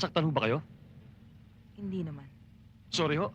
Nasaktan ho ba kayo? Hindi naman. Sorry ho.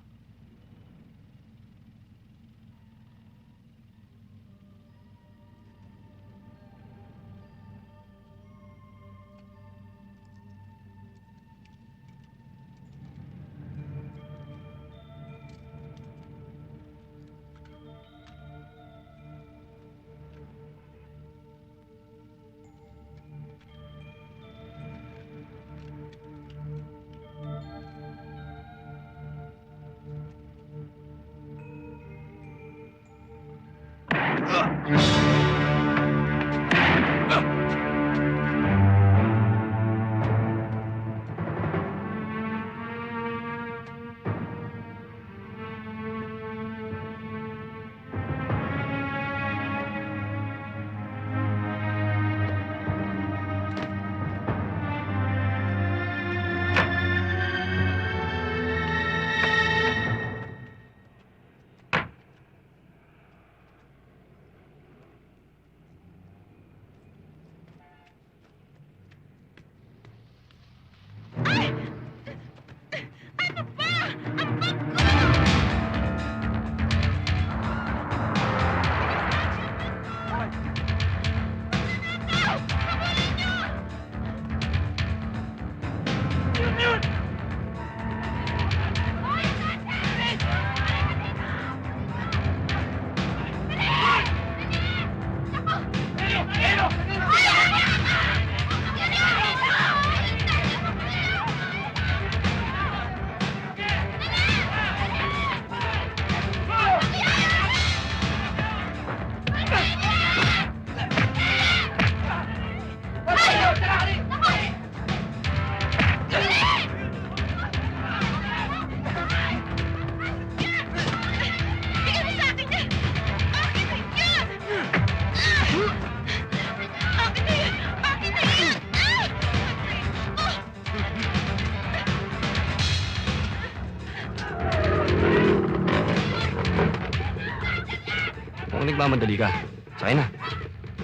Kung nagmamadali ka, sakay na.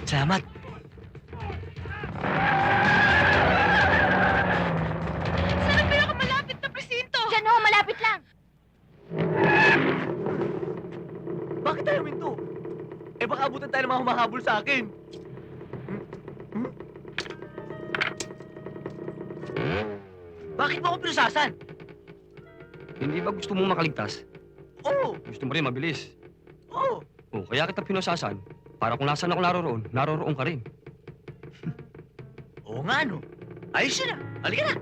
Salamat. Saan ang pinakamalapit na presinto? Diyan ho, malapit lang. Bakit tayo minto? Eh baka abutan tayo ng mga humahabol sa akin. Bakit mo ako pinusasan? Hindi ba gusto mong makaligtas? Oo! Gusto mo rin mabilis. Oo! Oh, kaya kita pinusasan. Para kung nasaan ako naroroon ka rin. Oo nga, no? Ayos yun, ah. Halika na!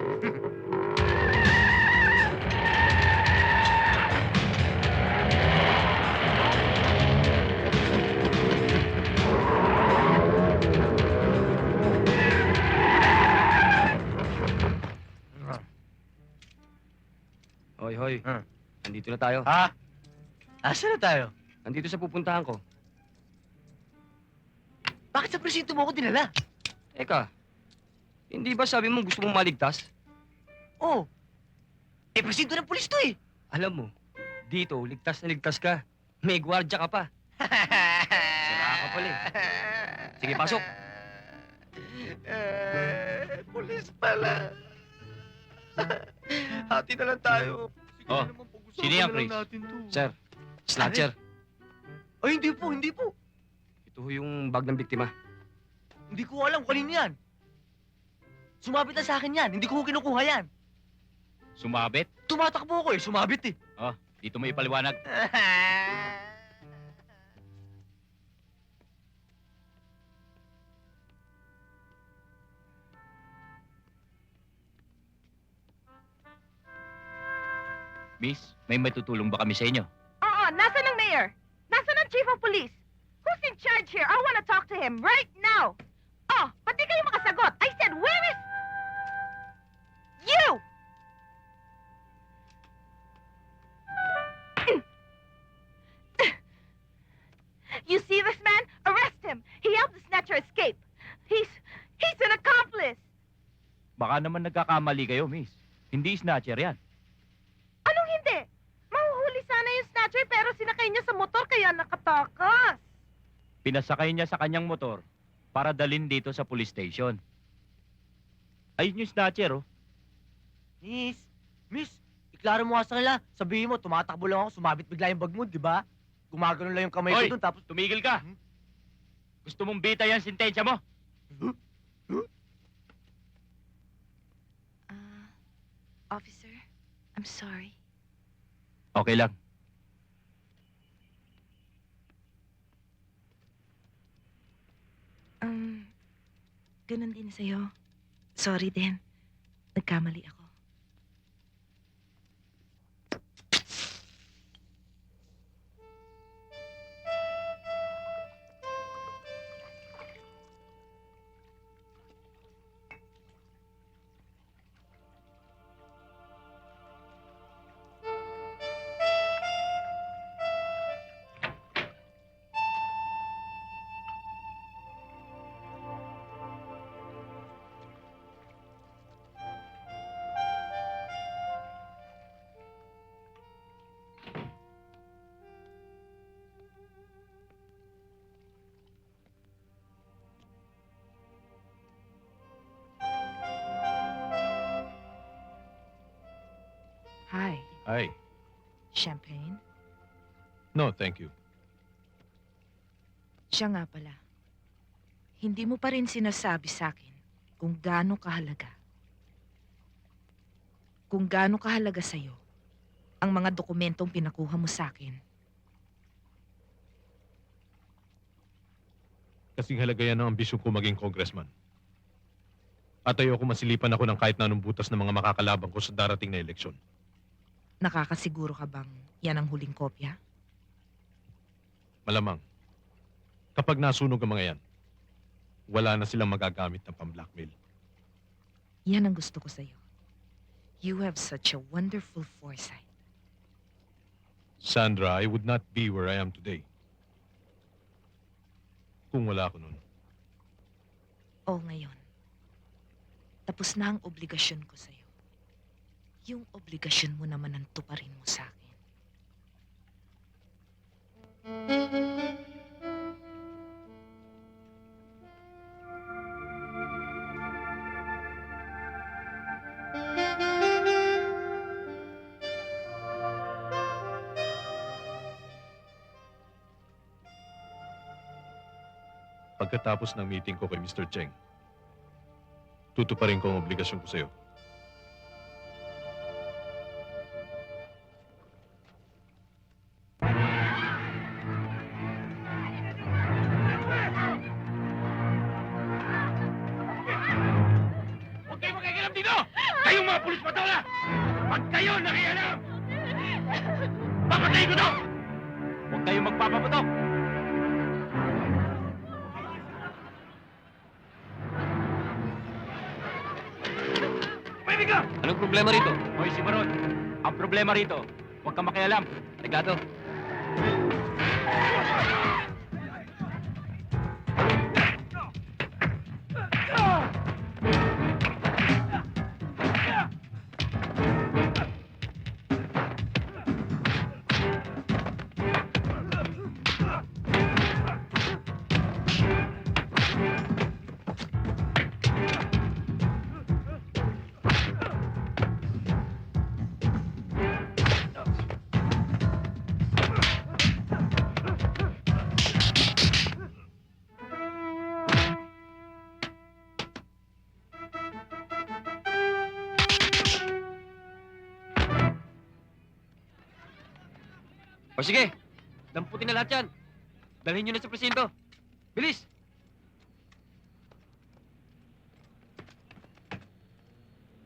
Hoy, hoy. Ah. Nandito na tayo. Ha? Asa na tayo? Nandito sa pupuntahan ko. Bakit sa presinto mo ako dinala? Eka, hindi ba sabi mo gusto mong maligtas? Oo. Eh, presinto ng pulis to eh. Alam mo, dito, ligtas na ligtas ka. May gwardya ka pa. Sira ka pala eh. Sige, pasok. Pulis pala. Hati na lang tayo. Oh, sino yan, Chris? Sir, snatcher. Ay, hindi po, hindi po. Ito ho yung bag ng biktima. Hindi ko alam kung kanino yan. Sumabit na sa akin yan. Hindi ko kinukuha yan. Sumabit? Tumatakbo ako eh. Sumabit eh. Oh, dito mo ipaliwanag. Miss, may matutulong ba kami sa inyo? Oo, nasaan ang mayor? Nasaan ang chief of police? Who's in charge here? I want to talk to him right now. Oh, ba't di kayo makasagot? I said, where is... You! You see this man? Arrest him. He helped the snatcher escape. He's an accomplice. Baka naman nagkakamali kayo, miss. Hindi snatcher yan. Anong hindi? Mahuhuli sana yung snatcher pero sinakay niya sa motor kaya nakatakas. Pinasakay niya sa kanyang motor para dalhin dito sa police station. Ayun yung snatcher, oh. Miss, miss, iklaro mo nga sa kanila. Sabihin mo, tumatakbo lang ako, sumabit bigla yung bag mo, di ba? Gumagano lang yung kamay Hoy! ko dun, tapos... Tumigil ka! Hmm? Gusto mong bita yan sentensya mo? Officer, I'm sorry. Okay lang. Ganun din sa'yo. Sorry din. Nagkamali ako. Hi. Hi. Champagne? No, thank you. Siya nga pala. Hindi mo pa rin sinasabi sa akin kung gaano kahalaga. Kung gaano kahalaga sa'yo ang mga dokumentong pinakuha mo sa akin. Kasing halaga yan ang ambisyon ko maging congressman. At ayoko masilipan ako ng kahit na anong butas ng mga makakalabang ko sa darating na eleksyon. Nakakasiguro ka bang yan ang huling kopya? Malamang. Kapag nasunog ang mga yan, wala na silang magagamit ng pang-blackmail. Yan ang gusto ko sa'yo. You have such a wonderful foresight. Sandra, I would not be where I am today kung wala ako nun. O ngayon, tapos na ang obligasyon ko sa'yo. Yung obligasyon mo naman ang tuparin mo sa akin. Pagkatapos ng meeting ko kay Mr. Cheng, tutuparin ko ang obligasyon ko sa'yo. Huwag kayong makikialam dito! Kayong mga pulis patola! Pag kayo nakialam! Papatayin ko to! Huwag kayong magpapaputok! Pwede ka! Anong problema rito? Hoy, si Maron. Ang problema rito, huwag kang makialam. Arigado. O sige, damputin na lahat yan. Dalhin nyo na sa presinto. Bilis!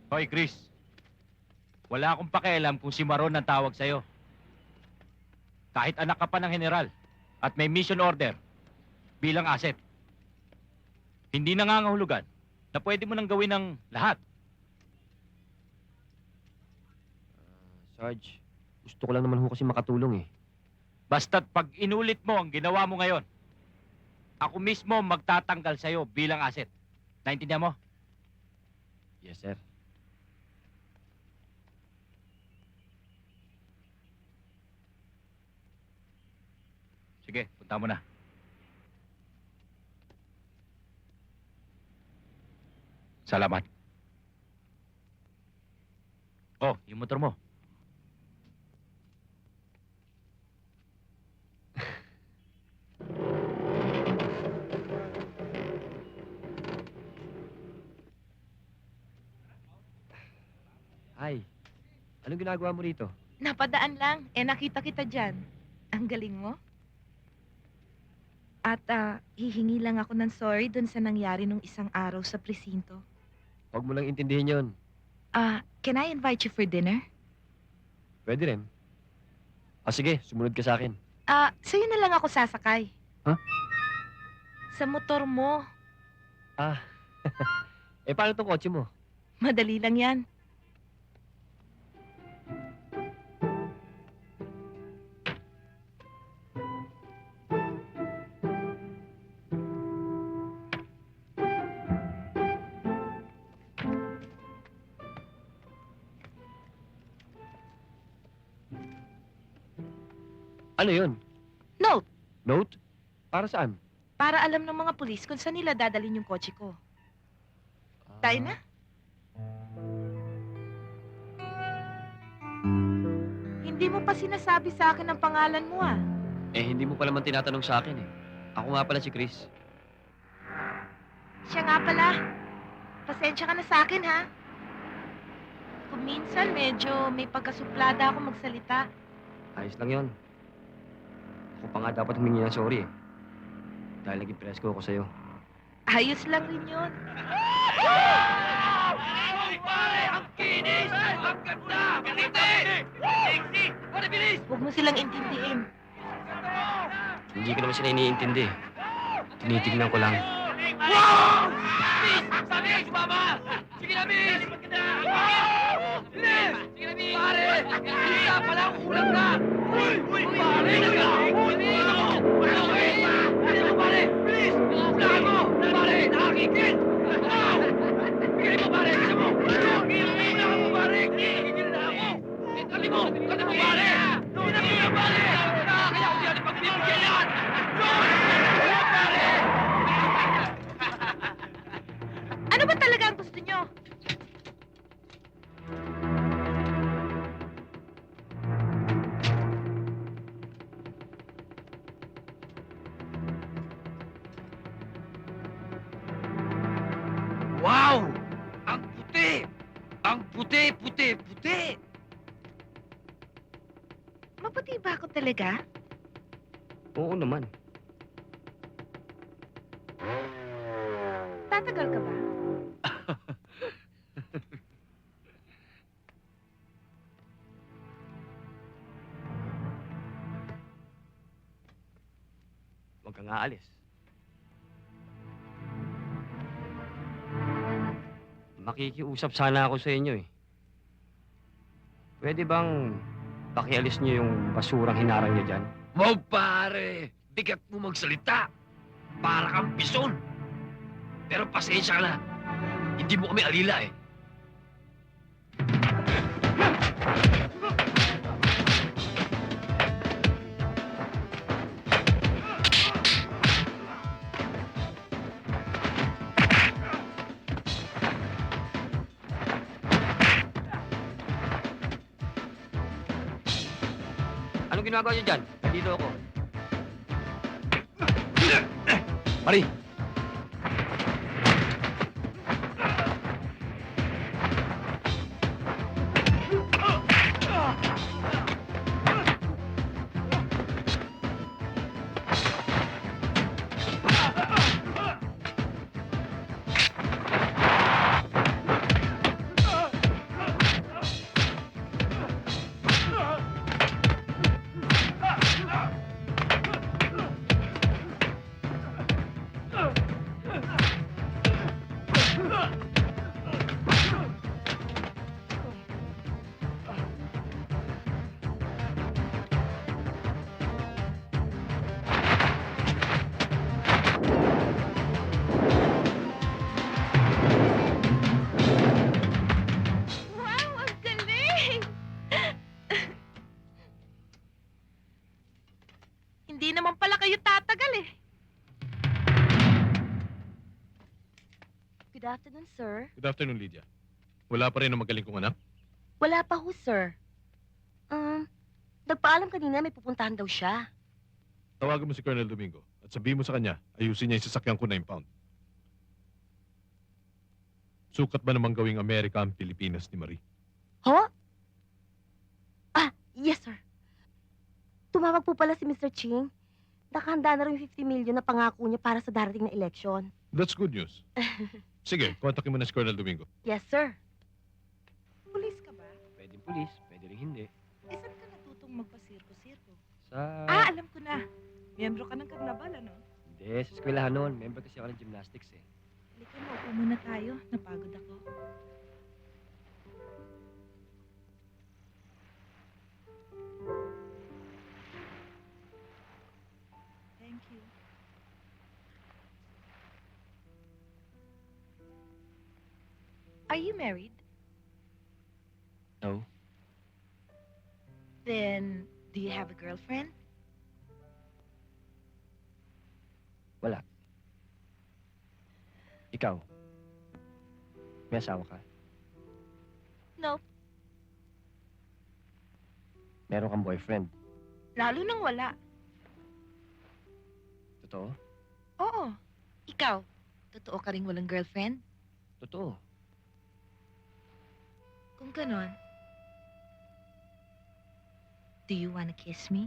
Hoy, Chris. Wala akong pakialam kung si Maron ang tawag sa'yo. Kahit anak ka pa ng general at may mission order bilang asset. Hindi nangangahulugan na pwede mo nang gawin ng lahat. Sarge, gusto ko lang naman ho kasi makatulong eh. Basta't pag inulit mo ang ginawa mo ngayon, ako mismo magtatanggal sa'yo bilang asset. Naintindihan mo? Yes, sir. Sige, punta mo na. Salamat. Oh, yung motor mo. Ay, anong ginagawa mo rito? Napadaan lang. Nakita kita dyan. Ang galing mo. At hihingi lang ako ng sorry dun sa nangyari nung isang araw sa presinto. Huwag mo lang intindihin yon. Can I invite you for dinner? Pwede rin. Sige, sumunod ka sa akin. Sa'yo na lang ako sasakay. Huh? Sa motor mo. Paano tong kotse mo? Madali lang yan. Ano yun? Note, Note? Para saan? para alam ng mga pulis kung saan nila dadalhin yung kotse ko. Tayo na. Hindi mo pa sinasabi sa akin ang pangalan mo Hindi mo pa naman tinatanong sa akin eh. Ako nga pala si Chris. Siya nga pala. Pasensya ka na sa akin, ha? Kung minsan medyo may pagkasuplada ako magsalita. Ayos lang yon. Ako pa nga dapat humingi ng sorry eh. Dahil naging presko ako sa'yo. Ayos lang rin yun. Huwag mo silang intindihin. Hindi ko naman sila iniintindi. Tinitignan ko lang. Ano ba talaga ang gusto nyo? Wow! Ang puti! Ang puti, puti, puti! Maputi ba ako talaga? Oo naman. Tatagal ka ba? Huwag kang aalis. Makikiusap sana ako sa inyo eh. Pwede bang pakialis niyo yung basurang hinarang niyo dyan? Wow, pare! Bigat mo magsalita! Para kang bison! Pero pasensya ka na. Hindi mo kami alila eh. Anong ginagawa niyo dyan? Dito ako. Mari! Wow, ang galing! Hindi naman pala kayo tatagal eh. Good afternoon, sir. Good afternoon, Lydia. Wala pa rin ang magaling kong anak? Wala pa ho, sir. Nagpaalam kanina may pupuntahan daw siya. Tawagan mo si Colonel Domingo at sabihin mo sa kanya, ayusin niya yung sasakyan ko na impound. Sukat ba namang gawing Amerika ang Pilipinas ni Marie? Ho? Yes, sir. Tumawag po pala si Mr. Ching. Nakahanda na rin yung 50 million na pangako niya para sa darating na eleksyon. That's good news. Sige, kontakin mo na si Colonel Domingo. Yes, sir. Pulis ka ba? Pwedeng pulis, pwede rin hindi. Eh, saan ka natutong magpasirko-sirko? Sa... Alam ko na. Miyembro ka ng karnabal, ano? Hindi, sa eskwelahan noon. Member kasi ako ng gymnastics eh. Halika, maupo muna tayo. Napagod ako. Thank you. Are you married? No. Then, do you have a girlfriend? Wala. Ikaw? May asawa ka? Nope. Meron kang boyfriend? Lalo nang wala. Totoo? Oo. Ikaw, totoo ka rin walang girlfriend? Totoo. Kung ganon, do you wanna kiss me?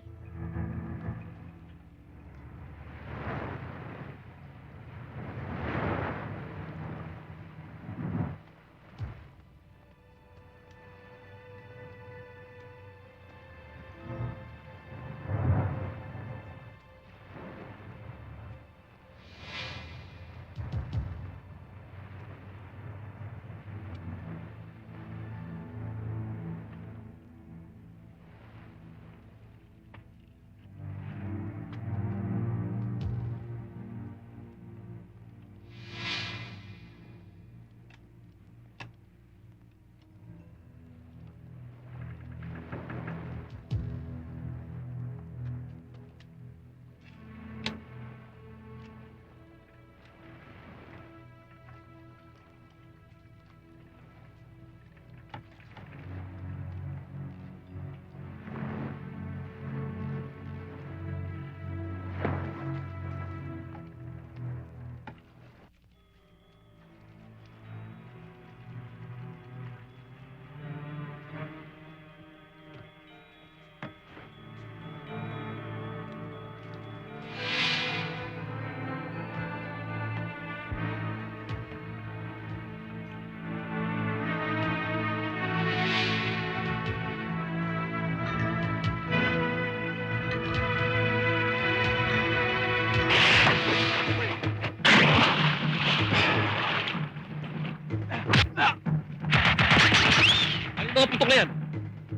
Ang mga putok na yan!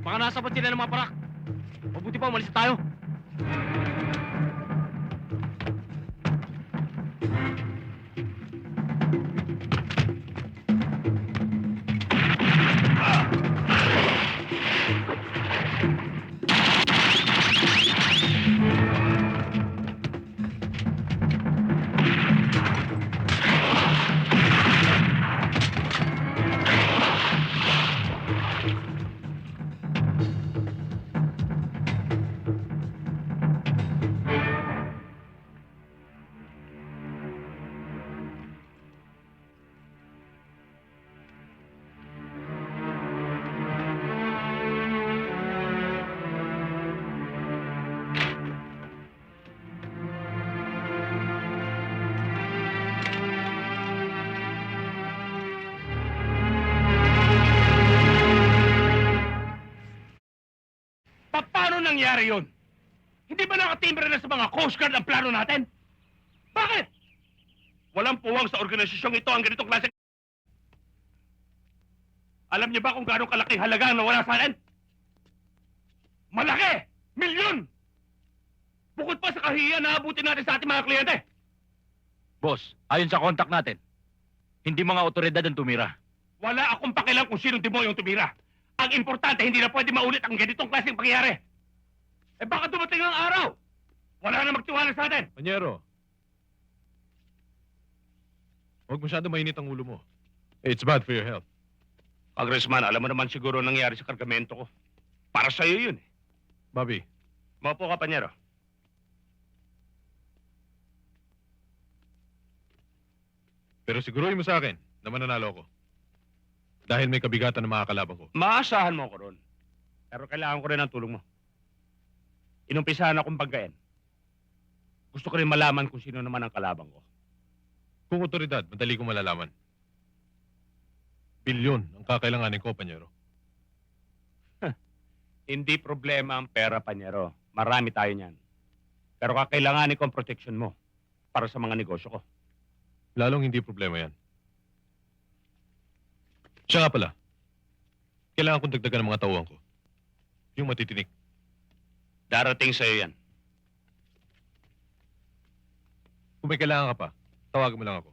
Baka nasa pa sila ng mga parak. Mabuti pa, umalis na tayo. Paano nangyari yun? Hindi ba nakatimbre na sa mga Coast Guard ang plano natin? Bakit? Walang puwang sa organisasyong ito ang ganitong klase. Alam niyo ba kung gaano kalaking halaga ang nawala sa atin? Malaki! Milyon! Bukod pa sa kahihiyan na abutin natin sa ating mga kliyente. Boss, ayon sa contact natin, hindi mga otoridad ang tumira. Wala akong pakialam kung sinong demoyong tumira. Ang importante, hindi na pwede maulit ang ganitong klaseng pangyayari. Eh baka dumating ang araw. Wala na magtiwala sa atin. Panyero, huwag masyado mainit ang ulo mo. It's bad for your health. Congressman, alam mo naman siguro ang nangyari sa kargamento ko. Para sa'yo yun eh. Bobby, Maupo ka, Panyero. pero siguruhin mo sa akin na mananalo ako. Dahil may kabigatan ng mga kalaban ko. Maasahan mo ko ron. Pero kailangan ko rin ng tulong mo. Inumpisahan akong banggain. Gusto ko rin malaman kung sino naman ang kalabang ko. Kung otoridad, madali kong malalaman. Bilyon ang kakailanganin ko, Panyero. Hindi problema ang pera, Panyero. Marami tayo niyan. Pero kakailanganin ko ang protection mo para sa mga negosyo ko. Lalong hindi problema yan. Siya nga pala, kailangan kong dagdagan ng mga tauhan ko. Yung matitinik. Darating sa'yo yan. Kung may kailangan ka pa, tawagan mo lang ako.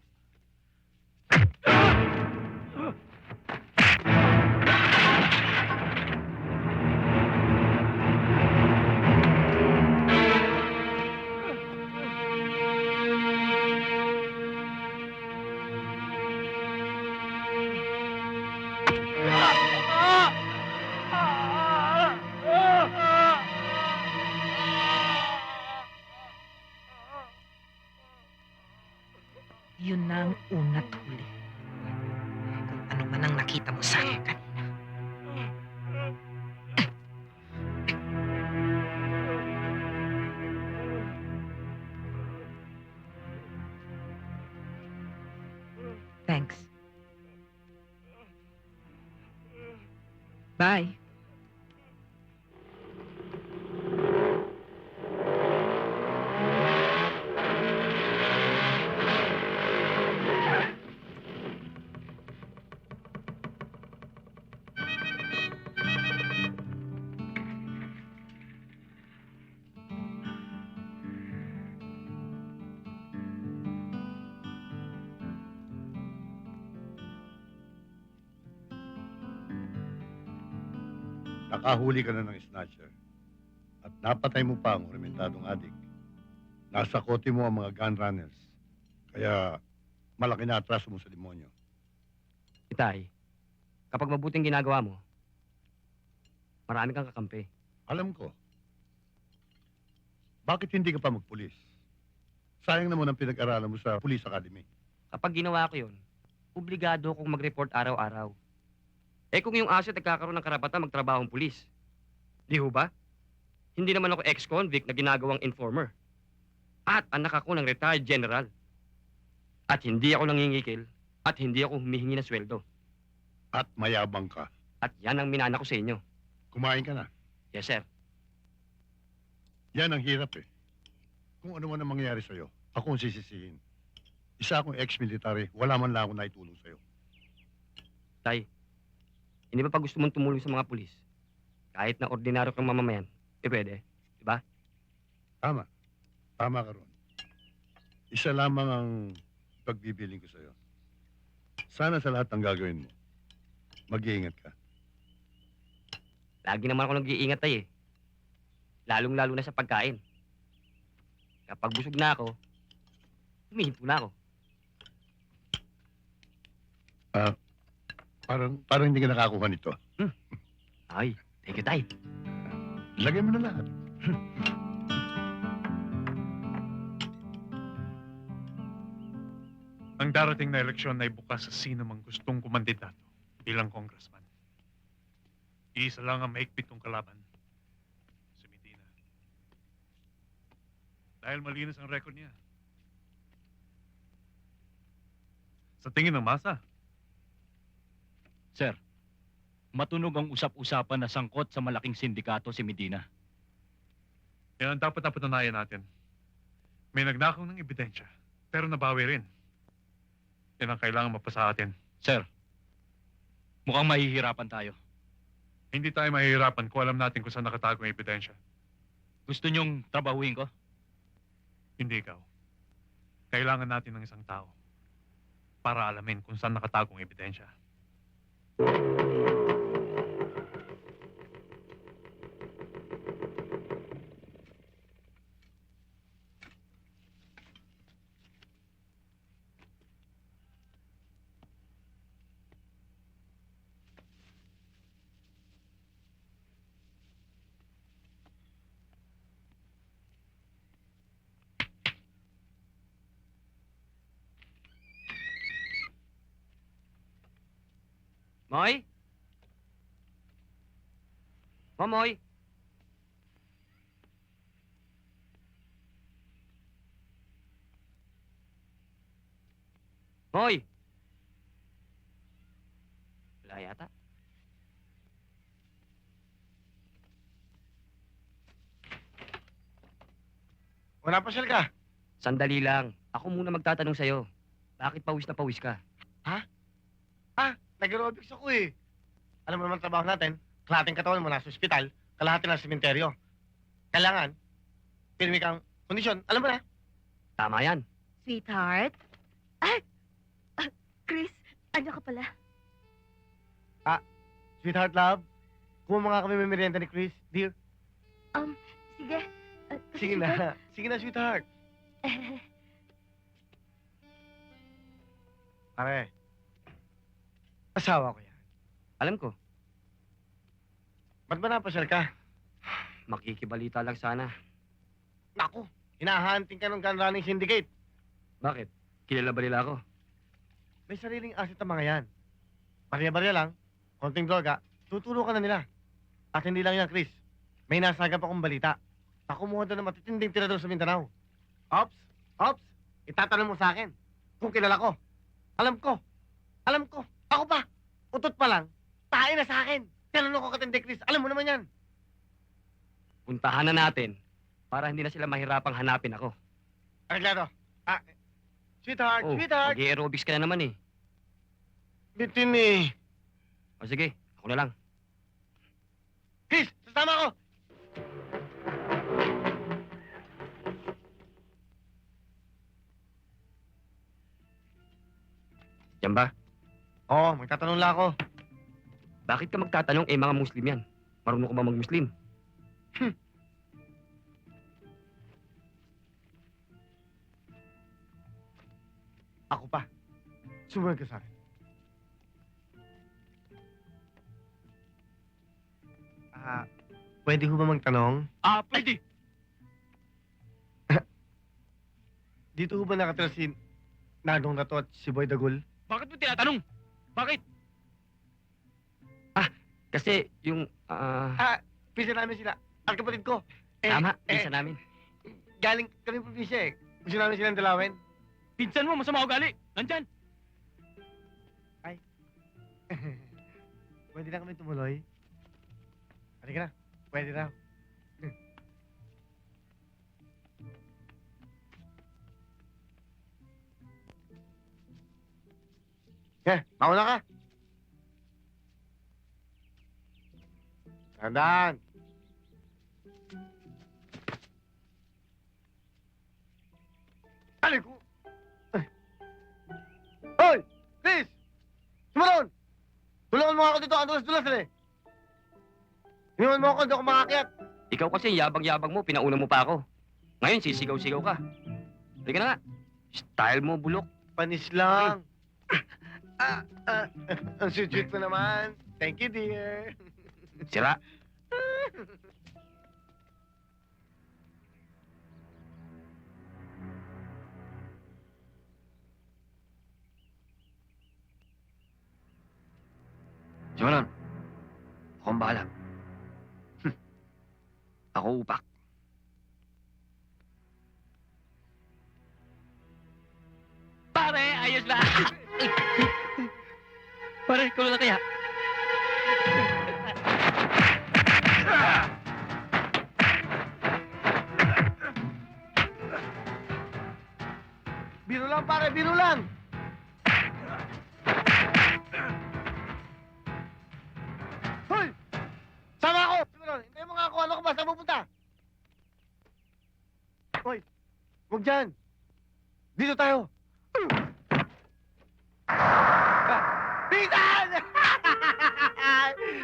Yun na ang una't huli. Kung ano man ang nakita mo sa akin kanina. Thanks. Bye. Nakahuli ka na ng snatcher at napatay mo pa ang orimentadong adik. Nasa kote mo ang mga gun runners. Kaya malaki na atraso mo sa demonyo. Itay, kapag mabuting ginagawa mo, marami kang kakampi. Alam ko. Bakit hindi ka pa magpulis? Sayang naman ang pinag-aralan mo sa Police Academy. Kapag ginawa ko yun, obligado akong mag-report araw-araw. Eh kung yung asset nagkakaroon ng karapatan magtrabaho ang pulis, di ho ba? Hindi naman ako ex-convict na ginagawang informer. At anak ako ng retired general. At hindi ako nangingikil at hindi ako humihingi ng sweldo. At mayabang ka. At yan ang minana ko sa inyo. Kumain ka na. Yes, sir. Yan ang hirap eh. Kung ano man ang mangyayari sa'yo, ako ang sisisihin. Isa akong ex-military, wala man lang ako naitulong sa'yo. Tay, hindi ba pag gusto mong tumulong sa mga pulis, kahit na ordinaryo kang mamamayan, pwede, di ba? Tama. Tama ka ron. Isa lamang ang pagbibiling ko sa'yo. Sana sa lahat ng gagawin mo, mag-iingat ka. Lagi naman ako nag-iingat, tay eh. Lalong-lalo na sa pagkain. Kapag busog na ako, humihinto na ako. Parang hindi ka nakakuha nito. Ay, thank you, tay. Lagay mo na lahat. Ang darating na eleksyon ay bukas sa sino mang gustong kumandidato bilang congressman. Iisa lang ang maigpit kong kalaban. Si Medina. Dahil malinis ang record niya. Sa tingin ng masa, Sir, matunog ang usap-usapan na sangkot sa malaking sindikato si Medina. yan ang dapat na patunayan natin. May nagnakaw ng ebidensya, pero nabawi rin. Yan ang kailangan mapasa atin. Sir, mukhang mahihirapan tayo. Hindi tayo mahihirapan kung alam natin kung saan nakatago ang ebidensya. Gusto niyong trabahuin ko? Hindi ikaw. Kailangan natin ng isang tao para alamin kung saan nakatago ang ebidensya. Moy? Mamoy? Moy? Wala yata. Wala pa ka. Sandali lang. Ako muna magtatanong sa'yo. Bakit pawis na pawis ka? Nag-aerobics ako eh. Alam mo naman trabaho natin, kalahating katawan mo nasa ospital, kalahati nasa sementeryo. Kailangan, pirmi kang kondisyon. Alam mo na? Tama yan. Sweetheart? Ay! Chris, ano ka pala? Sweetheart, love. Kung mga kami may merienda ni Chris, dear. Sige. Sige na. Sige na, sweetheart. Pare, asawa ko yan. Alam ko, Ba't ba napasyal ka? makikibalita lang sana. Naku, hinahanting ka ng gun running syndicate. Bakit? Kilala ba nila ako? May sariling asset ang mga yan. Barya-barya lang, konting droga, tuturo ka na nila. At hindi lang yan, Chris. May nasagap akong balita. Nakumuha doon ng matitinding tirador sa Mindanao. Ops, ops, itatanong mo sa akin kung kilala ko. Alam ko, ako pa, utot pa lang, tayo na sa akin. Tinanong ko katindi, Chris, alam mo naman yan. Puntahan na natin para hindi na sila mahirapang hanapin ako. Arreglado. Sweetheart, sweetheart. Mag-aerobics ka na naman eh. Bitin eh. O sige, ako na lang. Chris, sasama ko. Yan ba? Oo, magtatanong lang ako. Bakit ka magtatanong mga Muslim yan? Marunong ka ba mag-Muslim? Ako pa. Sumunod ka sa akin. Pwede ho ba magtanong? Pwede. Dito ho ba nakatira si Nadong Rato at si Boy Dagul? Bakit mo tinatanong? Bakit? Kasi yung, Pisa namin sila. Ang kapatid ko. tama, isa namin. Galing kami probinsya eh. Gusto namin silang dalawin. Pinsan mo, masama ugali. Nandyan. Pwede na kami tumuloy. Halika na. Pwede na. Mauna ka. Tandaan. Alay ko. Hoy! Chris! Sumaron! Tulungan mo ako dito. Ang dulas-dulas eh. Iniwan mo ako, hindi ako makakyat. Ikaw kasi yabang-yabang mo, pinauna mo pa ako. Ngayon, sisigaw-sigaw ka. Halika na nga. Style mo, bulok. Panis lang. Ang sweet mo naman. Thank you, dear. Sira. Simulan. Ako ang bahala. Ako upak. Pare, ayos na. Pare, ikaw na kaya. Biro lang, pare, biro lang. Hoy! Sama ako! Simulan, hintayin mo nga ako. Ano ka ba? Saan pupunta? Hoy! Huwag dyan. Dito tayo. Pinsan!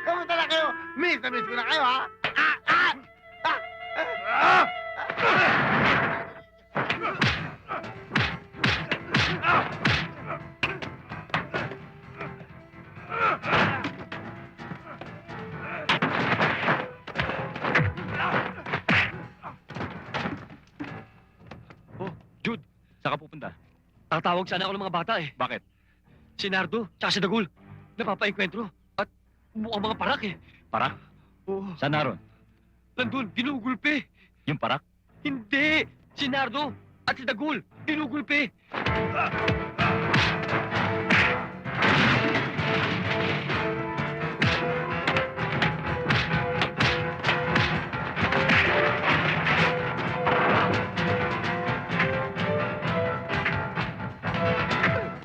Kamusta na kayo? Miss na miss ko na kayo, ha? Saan ka pupunta? Tatawag sana ako ng mga bata eh. Bakit? Si Nardo, tsaka si Dagul. napapaengkwentro. At mukhang mga parak eh. Parak? Oo. Saan naroon? Nandun, ginugulpe. Yung parak? Hindi! Si Nardo at si Dagul, ginugulpe.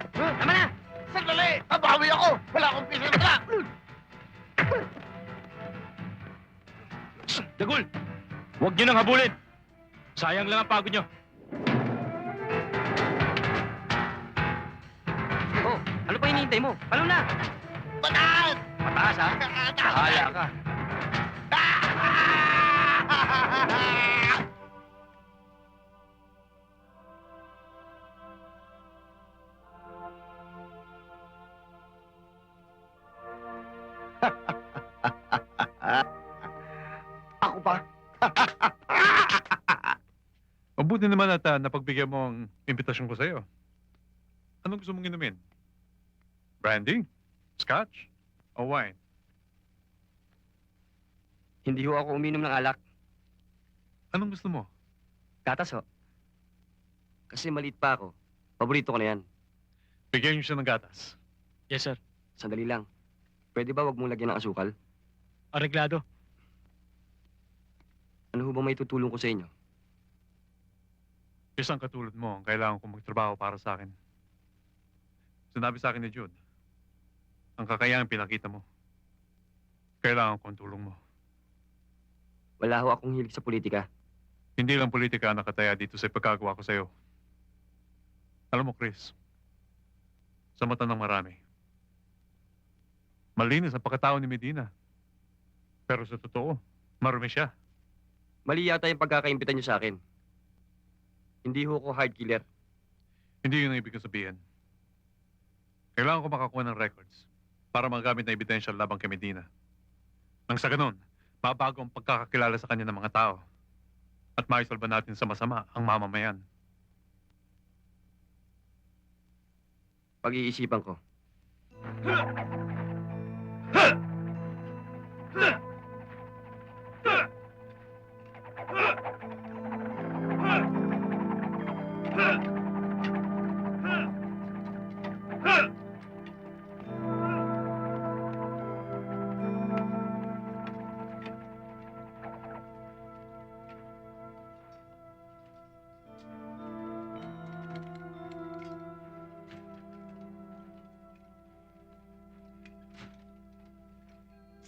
Tama na! Sandali! Babawi ako! Wala akong piso na pala! Dagul! Huwag niyo nang habulin! Sayang lang ang pagod niyo. Oh, ano pa hinihintay mo? Ano na? Pataas! Mataas ha? Bahala ka. Ako pa? Mabuti naman at napagbigyan mo ang imbitasyon ko sa'yo. Anong gusto mong inumin? Brandy? Scotch? O wine? Hindi ho ako uminom ng alak. Anong gusto mo? Gatas ho. Kasi maliit pa ako. Paborito ko na yan. Bigyan niyo siya ng gatas. Yes, sir. Sandali lang. Pwede ba wag mong lagyan ng asukal? Areglado. Ano ho ba may tutulong ko sa inyo? Isang katulad mo ang kailangan kong magtrabaho para sa akin. Sinabi sa akin ni Jude, ang kakayahan pinakita mo. Kailangan ko ang tulong mo. Wala ho akong hilig sa politika. Hindi lang politika ang nakataya dito sa pagkagawa ko sa'yo. Alam mo, Chris, sa mata ng marami, malinis ang pagkatao ni Medina. Pero sa totoo, marumi siya. Mali yata yung pagkakaimpitan niyo sa akin. Hindi ho ako hard killer. Hindi yun ang ibig kong sabihin. Kailangan ko makakuha ng records para magamit na ebidensya labang kay Medina. Nang sa ganun, mabago ang pagkakakilala sa kanya ng mga tao at maisolba natin sa masama ang mamamayan. Pag-iisipan ko.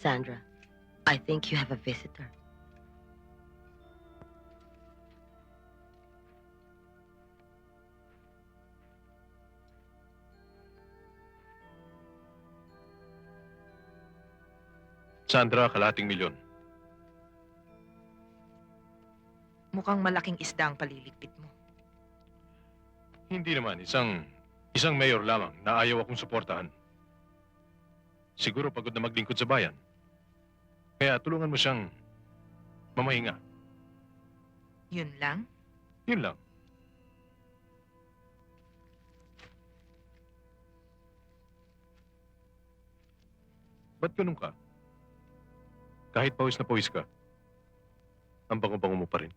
Sandra, I think you have a visitor. Sandra, kalating milyon. Mukhang malaking isda ang paliligpit mo. Hindi naman, isang mayor lamang na ayaw akong suportahan. Siguro pagod na maglingkod sa bayan. Kaya tulungan mo siyang mamahinga. Yun lang? Yun lang. Ba't ganun ka? Kahit pawis na pawis ka, ang bango-bango mo pa rin.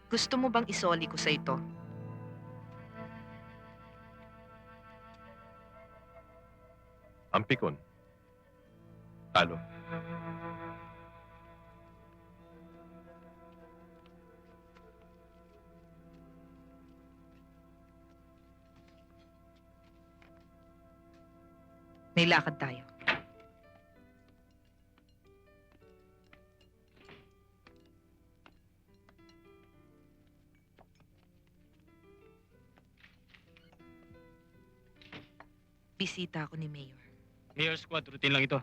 Gusto mo bang isoli ko sa ito? Ang pikon. Talo. May lakad tayo. Bisita ako ni Mayor. Mayor Squad, routine lang ito.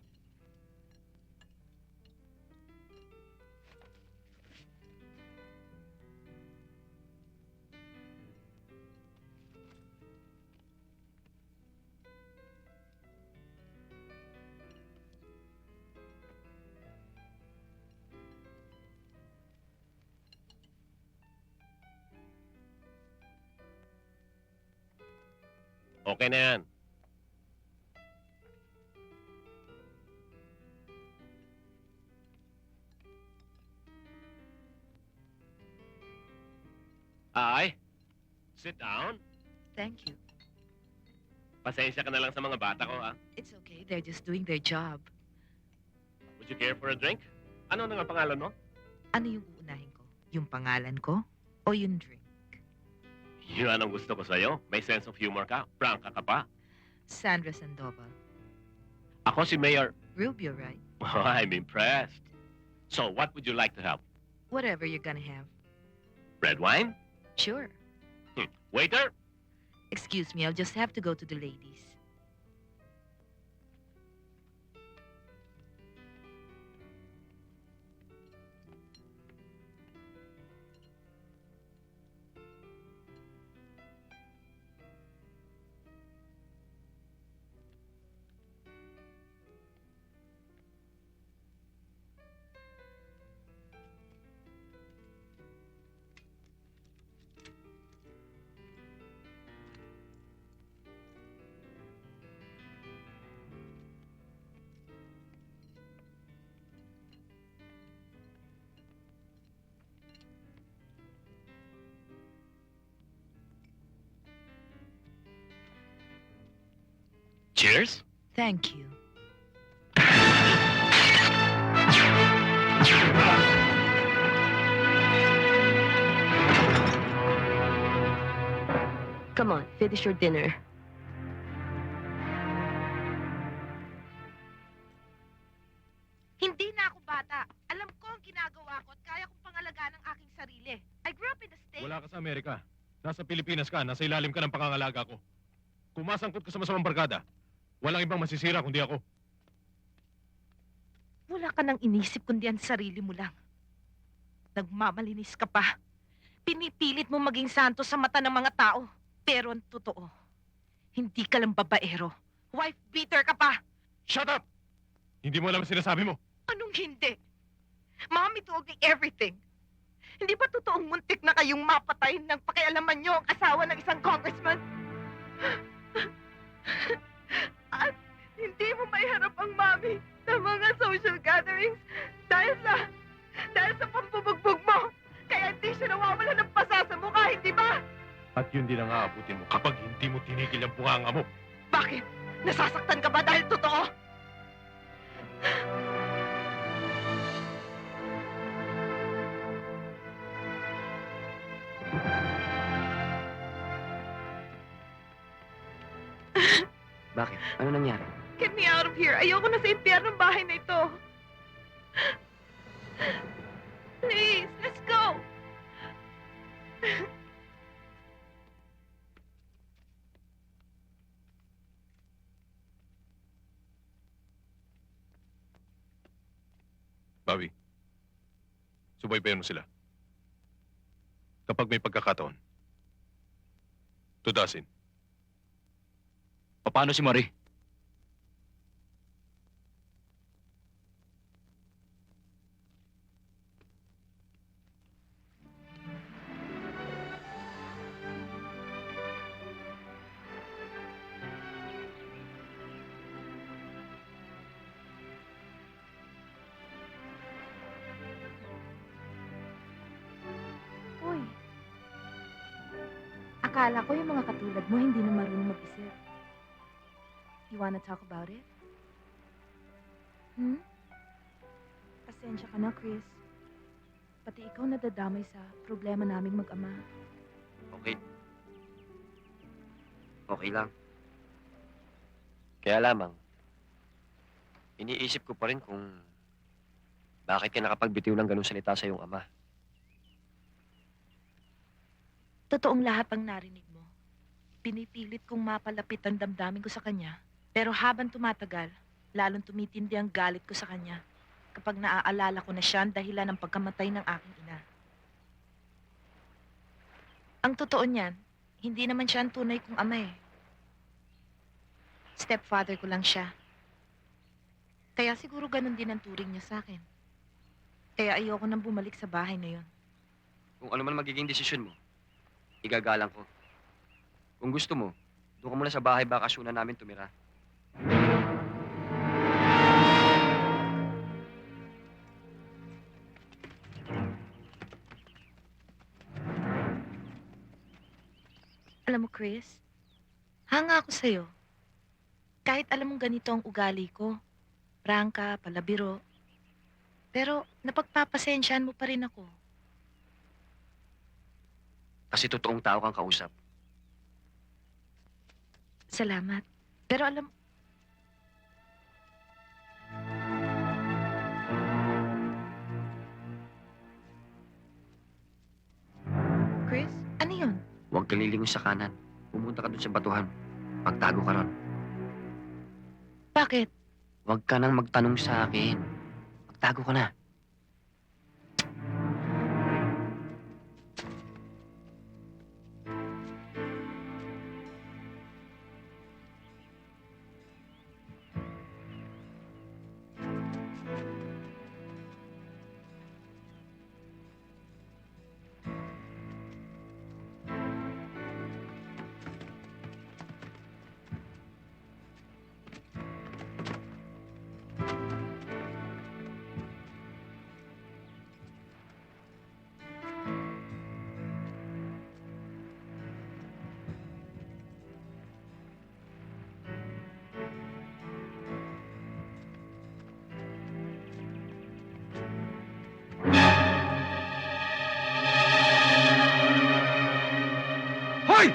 Okay na yan. Hi. Sit down. Thank you. Pasensya ka na lang sa mga bata ko, ha? It's okay. They're just doing their job. Would you care for a drink? Ano na nga pangalan mo? Ano yung uunahin ko? Yung pangalan ko o yung drink? Yun ang gusto ko sa'yo. May sense of humor ka. Prangka ka pa. Sandra Sandoval. Ako si Mayor. Rubio, right? Oh, I'm impressed. So, what would you like to have? Whatever you're gonna have. Red wine? Sure. Waiter? Excuse me, I'll just have to go to the ladies. Cheers? Thank you. Come on, finish your dinner. Hindi na ako bata. Alam ko ang ginagawa ko at kaya kong pangalagaan ang aking sarili. I grew up in the States. Wala ka sa Amerika. Nasa Pilipinas ka, nasa ilalim ka ng pangangalaga ko. Kung masangkot ka sa masamang barkada, walang ibang masisira kundi ako. Wala ka nang inisip kundi ang sarili mo lang. Nagmamalinis ka pa. Pinipilit mo maging santo sa mata ng mga tao. Pero ang totoo, hindi ka lang babaero. Wife beater ka pa. Shut up! Hindi mo alam ang sinasabi mo. Anong hindi? Mommy told me everything. Hindi ba totoong muntik na kayong mapatay nang pakialaman nyo ang asawa ng isang congressman? At hindi mo maiharap ang mami sa mga social gatherings dahil sa pambubugbog mo. Kaya hindi siya nawawala ng pasa sa mukha, hindi ba? At yun din ang aabutin mo kapag hindi mo tinigil ang bunganga mo. Bakit? Nasasaktan ka ba dahil totoo? Bakit? Ano nangyari? Get me out of here. Ayoko na sa impyernong bahay na ito. Please, let's go. Bobby, subaybayan mo sila. Kapag may pagkakataon, tudasin. Paano si Marie? Uy. Akala ko yung mga katulad mo hindi na marunong mag-isip. You wanna talk about it? Pasensya ka na, Chris. Pati ikaw nadadamay sa problema naming mag-ama. Okay. Okay lang. Kaya lamang, iniisip ko pa rin kung bakit ka nakapagbitiw ng ganung salita sa iyong ama. Totoong lahat ang narinig mo. Pinipilit kong mapalapit ang damdamin ko sa kanya. Pero habang tumatagal, lalong tumitindi ang galit ko sa kanya kapag naaalala ko na siya ang dahilan ng pagkamatay ng aking ina. Ang totoo niyan, hindi naman siya ang tunay kong ama eh. Stepfather ko lang siya. Kaya siguro ganun din ang turing niya sa akin. Kaya ayoko nang bumalik sa bahay na yun. Kung ano man magiging desisyon mo, igagalang ko. Kung gusto mo, doon ka muna sa bahay bakasyonan namin tumira. Alam mo, Chris, hanga ako sa'yo. Kahit alam mong ganito ang ugali ko, prangka, palabiro, pero napagpapasensyahan mo pa rin ako. Kasi totoong tao kang kausap. Salamat. Pero alam... Chris, ano yun? Huwag ka lilingon sa kanan. Pumunta ka dun sa batuhan. Pagtago ka ron. Bakit? Huwag ka nang magtanong sa akin. Magtago ka na. Hoy!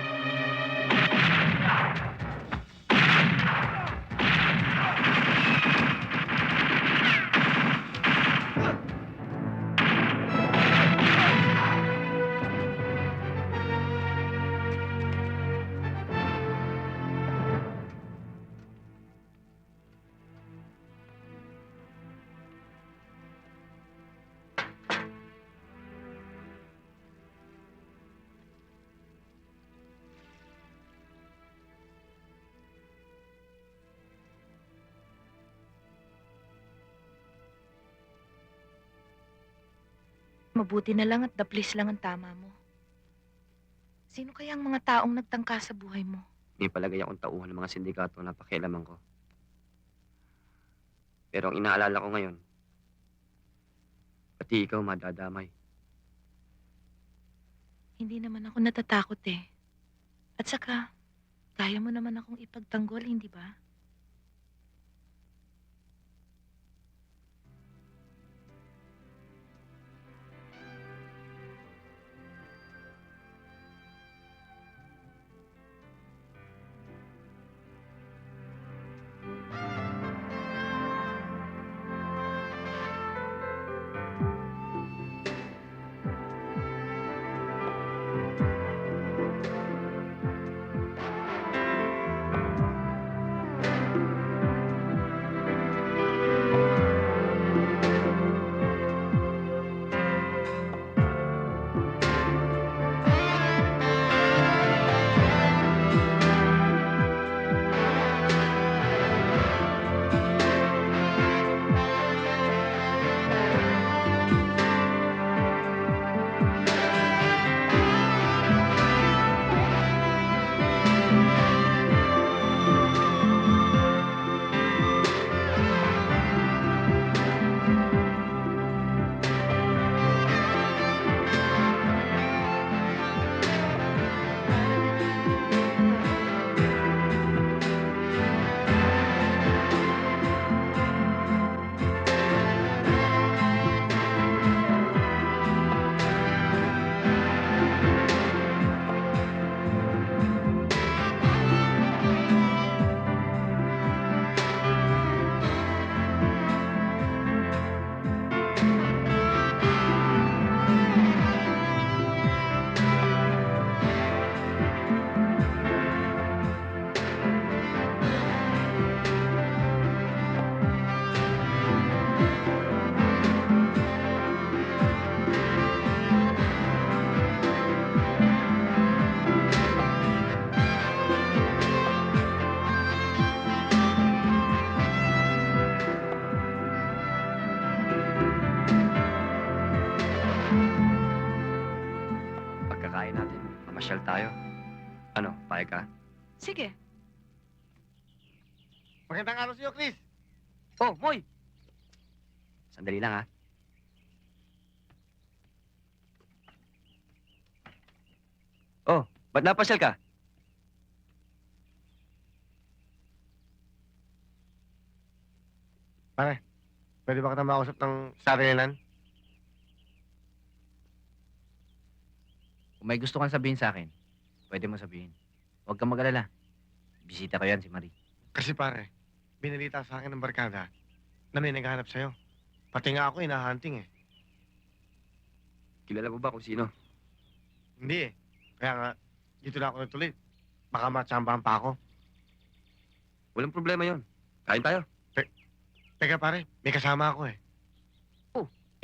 Mabuti na lang at daplis lang ang tama mo. Sino kaya ang mga taong nagtangka sa buhay mo? May palagay akong tauhan ng mga sindikato na pakialaman ko. Pero ang inaalala ko ngayon, pati ikaw madadamay. Hindi naman ako natatakot eh. At saka, kaya mo naman akong ipagtanggol, hindi ba? Pagkakain natin, mamasyal tayo. Ano, payag ka? Sige. Magandang araw sa'yo, Chris. Oh, Moy! Sandali lang, ha? Oh, ba't napasyal ka? Pwede ba kita makausap ng sarilan? Kung may gusto kang sabihin sa akin, pwede mo sabihin. Huwag kang mag-alala. Bisita ko yan si Marie. Kasi pare, binalita sa akin ng barkada na may naghahanap sa'yo. Pati nga ako, hinahunting eh. Kilala mo ba kung sino? Hindi eh. Kaya nga, dito na ako nagtuloy. Baka matsambahan pa ako. Walang problema yon. Kain tayo. Teka pare, may kasama ako eh.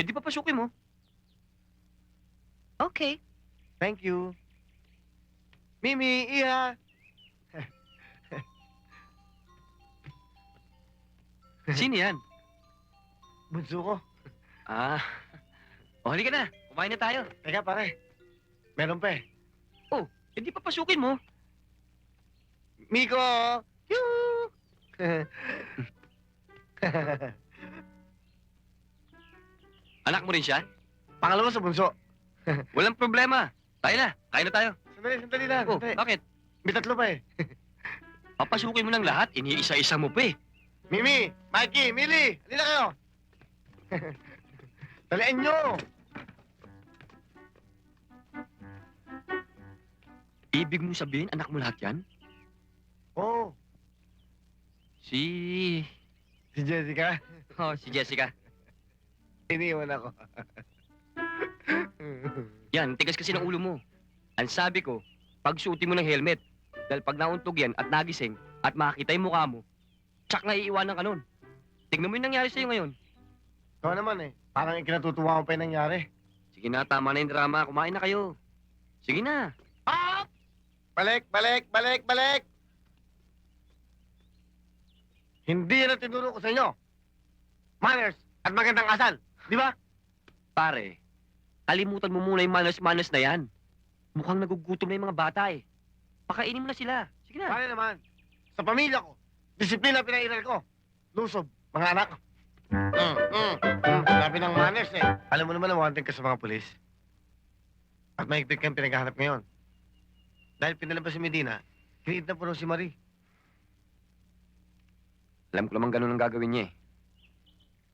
Eh di papasukin mo. Okay. Thank you. Mimi, Iha! Sino yan? Bunso ko. Ah. O, halika na. Kumain na tayo. Teka pare, meron pa eh. Eh di papasukin mo. Miko! Yoo! Anak mo rin siya? Pangalawa sa bunso. Walang problema. Tayo na. Kain na tayo. Sandali lang. Oh, Sandali. bakit? May tatlo pa eh. Papasukin mo ng lahat. Iniisa-isa mo pa eh. Mimi, Mikey, Millie, halina kayo. Talian nyo. Ibig mo sabihin, anak mo lahat yan? Oh, Si Jessica. si Jessica. Iniwan ako. Yan, tigas kasi ng ulo mo. Ang sabi ko, pagsuotin mo ng helmet. Dahil pag nauntog yan at nagising at makakita yung mukha mo, tsak na iiwanan ka nun. Tignan mo yung nangyari sa'yo ngayon. Ikaw naman eh. Parang ikinatutuwa ko pa yung nangyari. Sige na, tama na yung drama. Kumain na kayo. Sige na. Ah! Balik! Hindi yan ang tinuro ko sa inyo. Manners at magandang asal. Di ba? Pare, kalimutan mo muna yung manas-manas na yan. Mukhang nagugutom na yung mga bata eh. Pakainin mo na sila. Sige na. Pare naman, sa pamilya ko, disiplina pinairal ko. Lusob, mga anak. Sabi ng manners eh. Alam mo naman na wanted ka sa mga pulis. At mahigpit kang pinaghahanap ngayon. Dahil pinalabas si Medina, hiniid na po raw si Marie. Alam ko naman ganun ang gagawin niya eh.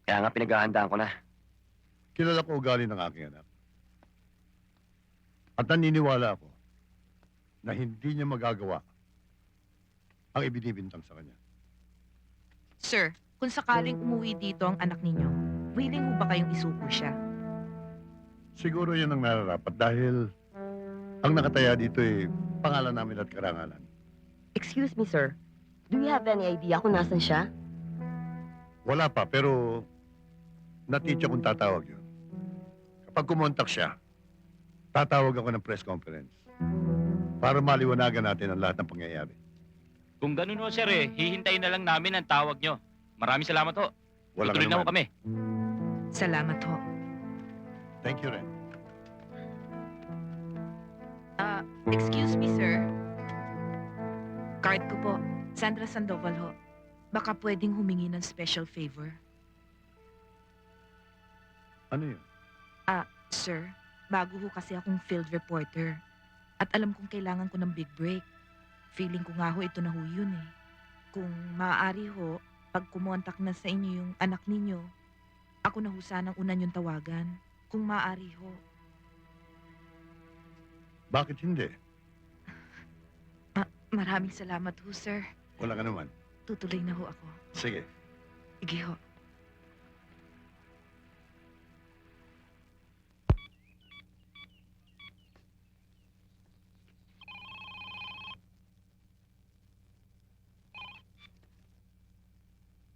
Kaya nga pinaghahandaan ko na. Kilala ko ugali ng aking anak. At naniniwala ako na hindi niya magagawa ang ibinibintang sa kanya. Sir, kung sakaling umuwi dito ang anak ninyo, willing ho ba kayong isuko siya? Siguro yun ang nararapat dahil ang nakataya dito ay pangalan namin at karangalan. Excuse me, sir. Do you have any idea kung nasan siya? Wala pa, pero natitya kong tatawag yun. Kapag kumontak siya, tatawag ako ng press conference para maliwanagan natin ang lahat ng pangyayari. Kung ganun ho, sir hihintayin na lang namin ang tawag nyo. Maraming salamat ho. Walang Tutuloy na ho anuman. kami. Salamat ho. Thank you, Ren. Excuse me, sir. Card ko po. Sandra Sandoval ho. Baka pwedeng humingi ng special favor. Ano yun? Sir, bago ho kasi akong field reporter. At alam kong kailangan ko ng big break. Feeling ko nga ho ito na ho yun eh. Kung maaari ho, pag kumontak na sa inyo yung anak ninyo, ako na ho sanang unan yung tawagan. Kung maaari ho. Bakit hindi? Maraming salamat ho, sir. Walang anuman. Tutuloy na ho ako. Sige. Sige ho.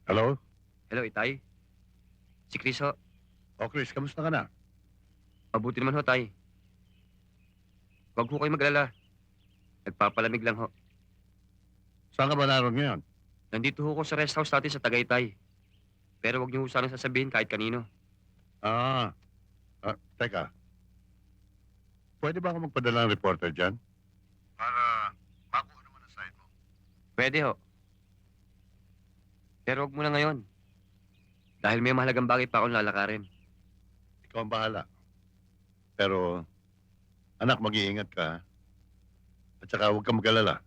Hello? Hello, Itay. Si Chris ho. O Chris, kamusta ka na? Mabuti naman ho, Tay. Huwag ho kayo mag-alala. Nagpapalamig lang ho. Saan ka ba naroon ngayon? Nandito ho ko sa rest house natin sa Tagaytay. Pero huwag niyo ho sana sasabihin kahit kanino. Teka. Pwede ba ako magpadala ng reporter dyan? Para makuha naman ang side mo. Pwede ho. Pero huwag muna ngayon. Dahil may mahalagang bagay pa akong lalakarin. Ikaw ang bahala. Pero, anak, mag-iingat ka. Ha? At saka huwag kang mag-alala.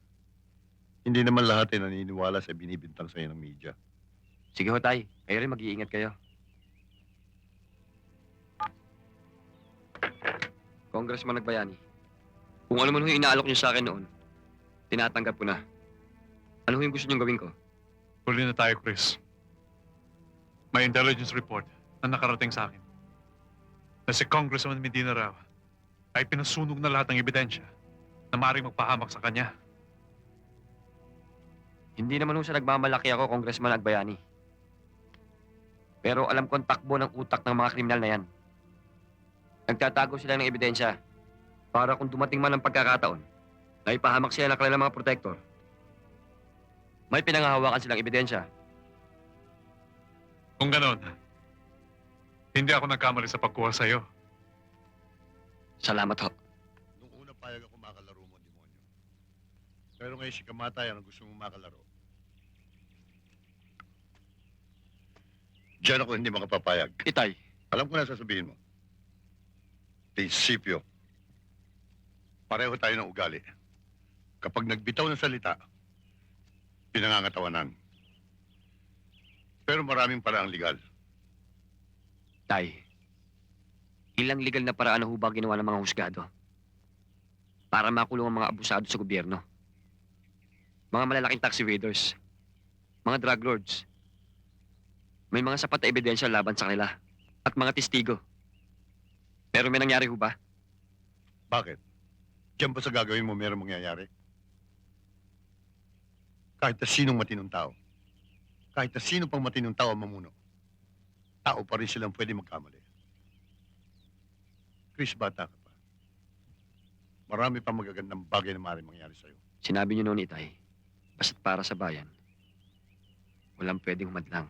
Hindi naman lahat ay naniniwala sa binibintang sa'yo ng media. Sige ho, Tay. Kayo rin mag-iingat kayo. Congressman Nagbayani, kung ano man ho yung inaalok niyo sa akin noon, tinatanggap ko na. Ano ho yung gusto niyong gawin ko? Huli na tayo, Chris. May intelligence report na nakarating sa akin na si Congressman Medina raw ay pinasunog na lahat ng ebidensya na maaaring magpahamak sa kanya. Hindi naman ho sa nagmamalaki ako, Congressman Nagbayani. Pero alam ko ang takbo ng utak ng mga kriminal na yan. Nagtatago sila ng ebidensya para kung dumating man ang pagkakataon na ipahamak sila ng kanilang mga protector, may pinanghahawakan silang ebidensya. Kung ganon, hindi ako nagkamali sa pagkuha sa'yo. Salamat ho. Nung una payag ako makalaro mo, demonyo. Pero ngayon si Kamatay ang gusto mong makalaro. Diyan ako hindi makapapayag. Itay, Alam ko na sasabihin mo. Prinsipyo. Pareho tayo ng ugali. Kapag nagbitaw ng salita, pinangangatawanan. Pero maraming paraang legal. Tay, ilang legal na paraan na hubag ginawa ng mga husgado para makulong ang mga abusado sa gobyerno. Mga malalaking tax evaders, mga drug lords. May mga sapat na ebidensya laban sa kanila at mga testigo. Pero may nangyari ho ba? Bakit? Diyan ba sa gagawin mo meron mangyayari? Kahit na sinong matinong tao, kahit na sino pang matinong tao ang mamuno, tao pa rin silang pwede magkamali. Chris, bata ka pa. Marami pa magagandang bagay na maaaring mangyari sa'yo. Sinabi niyo noon, Itay, basta't para sa bayan, walang pwedeng humadlang.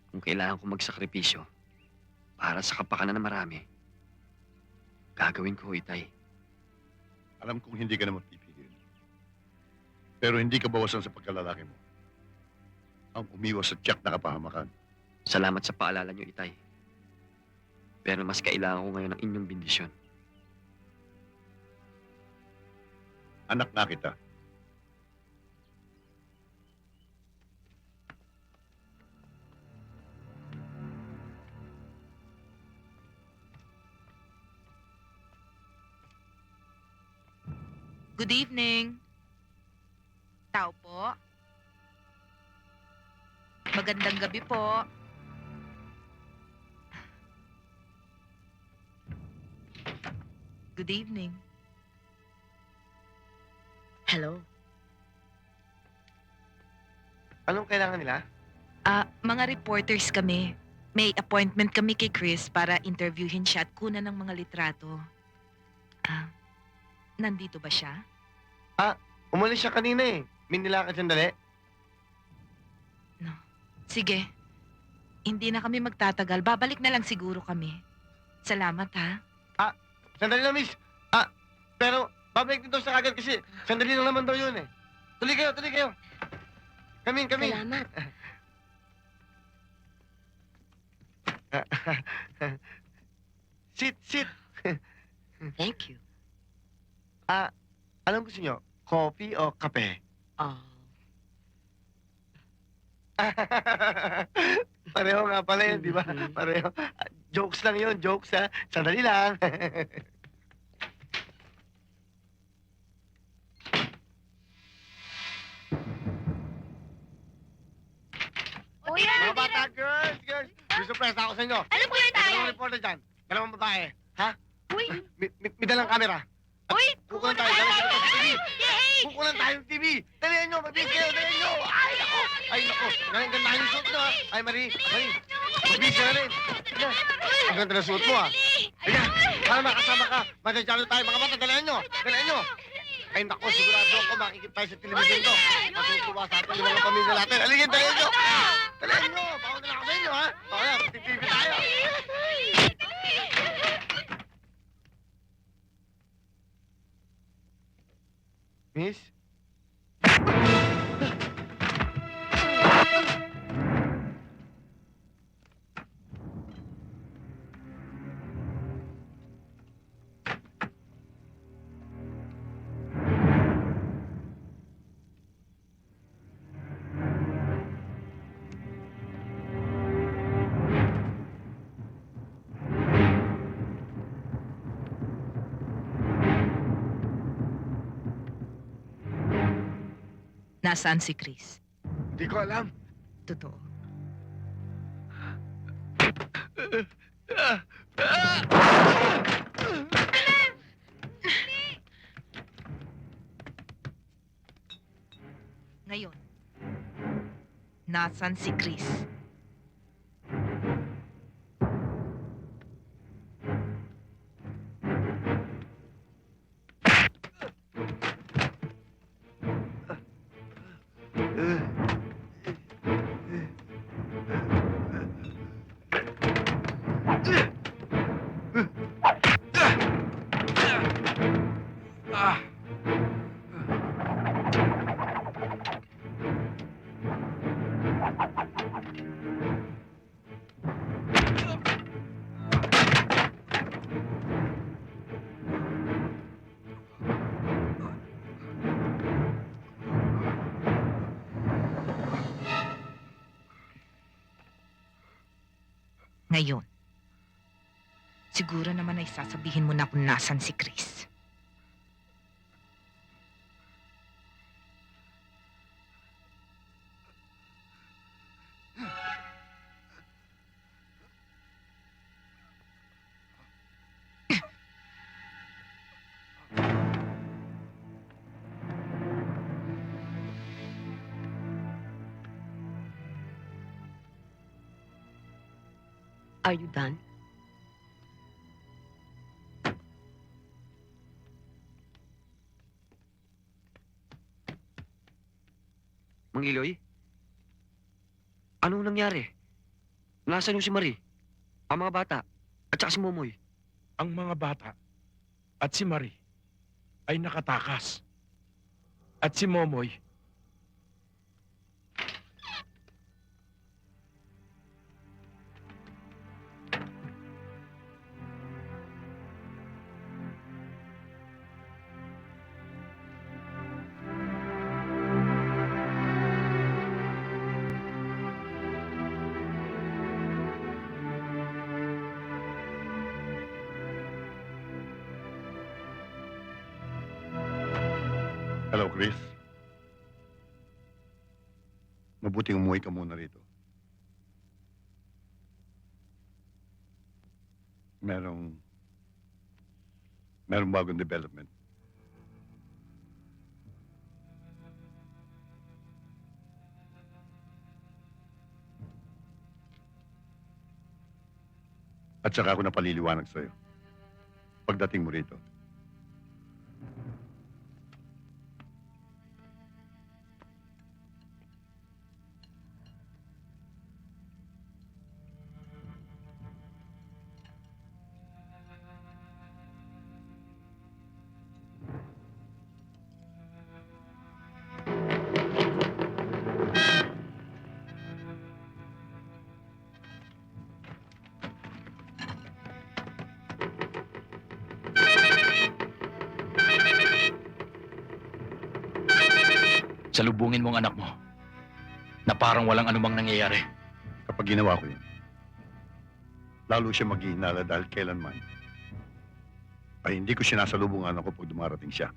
Kung kailangan ko magsakripisyo para sa kapakanan ng marami, gagawin ko, Itay. Alam kong hindi ka na magpipigil. Pero hindi ka bawasan sa pagkalalaki mo. Ang umiwas sa tiyak na kapahamakan. Salamat sa paalala niyo, Itay. Pero mas kailangan ko ngayon ng inyong bendisyon. Anak na kita. Good evening. Tao po. Magandang gabi po. Good evening. Hello. Anong kailangan nila? Mga reporters kami. May appointment kami kay Chris para interviewin siya at kunan ng mga litrato. Nandito ba siya? Umalis siya kanina eh. May nilakad sandali. Sige. Hindi na kami magtatagal. Babalik na lang siguro kami. Salamat, ha? Sandali lang, miss. Pero babalik din daw sa kagad kasi sandali lang naman daw yun eh. Tuloy kayo, tuloy kayo. Come in. Salamat. Sit. Thank you. Anong gusto nyo? Coffee o kape? Oh. Pareho nga pala yun, di ba? Pareho. Jokes lang yun, jokes ha. Sandali lang. O Mga bata, girls. May surprise ako sa inyo. Ano po yun tayo? Dalawang reporter dyan. Dalawang babae. Ha? Uy! May dalang camera. Uy! Kukunan tayo. Galing sa TV. Kukunan tayo ng TV. Dalihan nyo. Mabilis kayo. Dalihan nyo. Ay, nako. Galing ganda yung suit nyo, ha? Ay, Marie. Mabilis ka na rin. Ang ganda ng suit mo, ha? Halika. Para makasama ka. Madadjalo tayo. Mga bata, dalihan nyo. Ay, nako. Sigurado ako makikita tayo sa television to. Matutuwa sa atin yung mga pamilya natin. Halika, dalihan nyo. Dalihan nyo. Pauna na ako sa inyo, ha? O, yan. TV tayo. Miss? Nasaan si Chris? Hindi ko alam. Totoo. Ngayon, nasaan si Chris? Ngayon, siguro naman ay sasabihin mo na kung nasan si Chris. Are you done? Mang Iloy? Anong nangyari? Nasaan yung si Marie? Ang mga bata? At saka si Momoy? Ang mga bata at si Marie ay nakatakas. At si Momoy, Hello, Chris. Mabuting umuwi ka muna rito. Merong bagong development. At saka ako napaliliwanag sa'yo. Pagdating mo rito. Salubungin mo ang anak mo na parang walang anumang nangyayari. Kapag ginawa ko yun, lalo siya maghihinala dahil kailanman ay hindi ko sinasalubungan ako pag dumarating siya.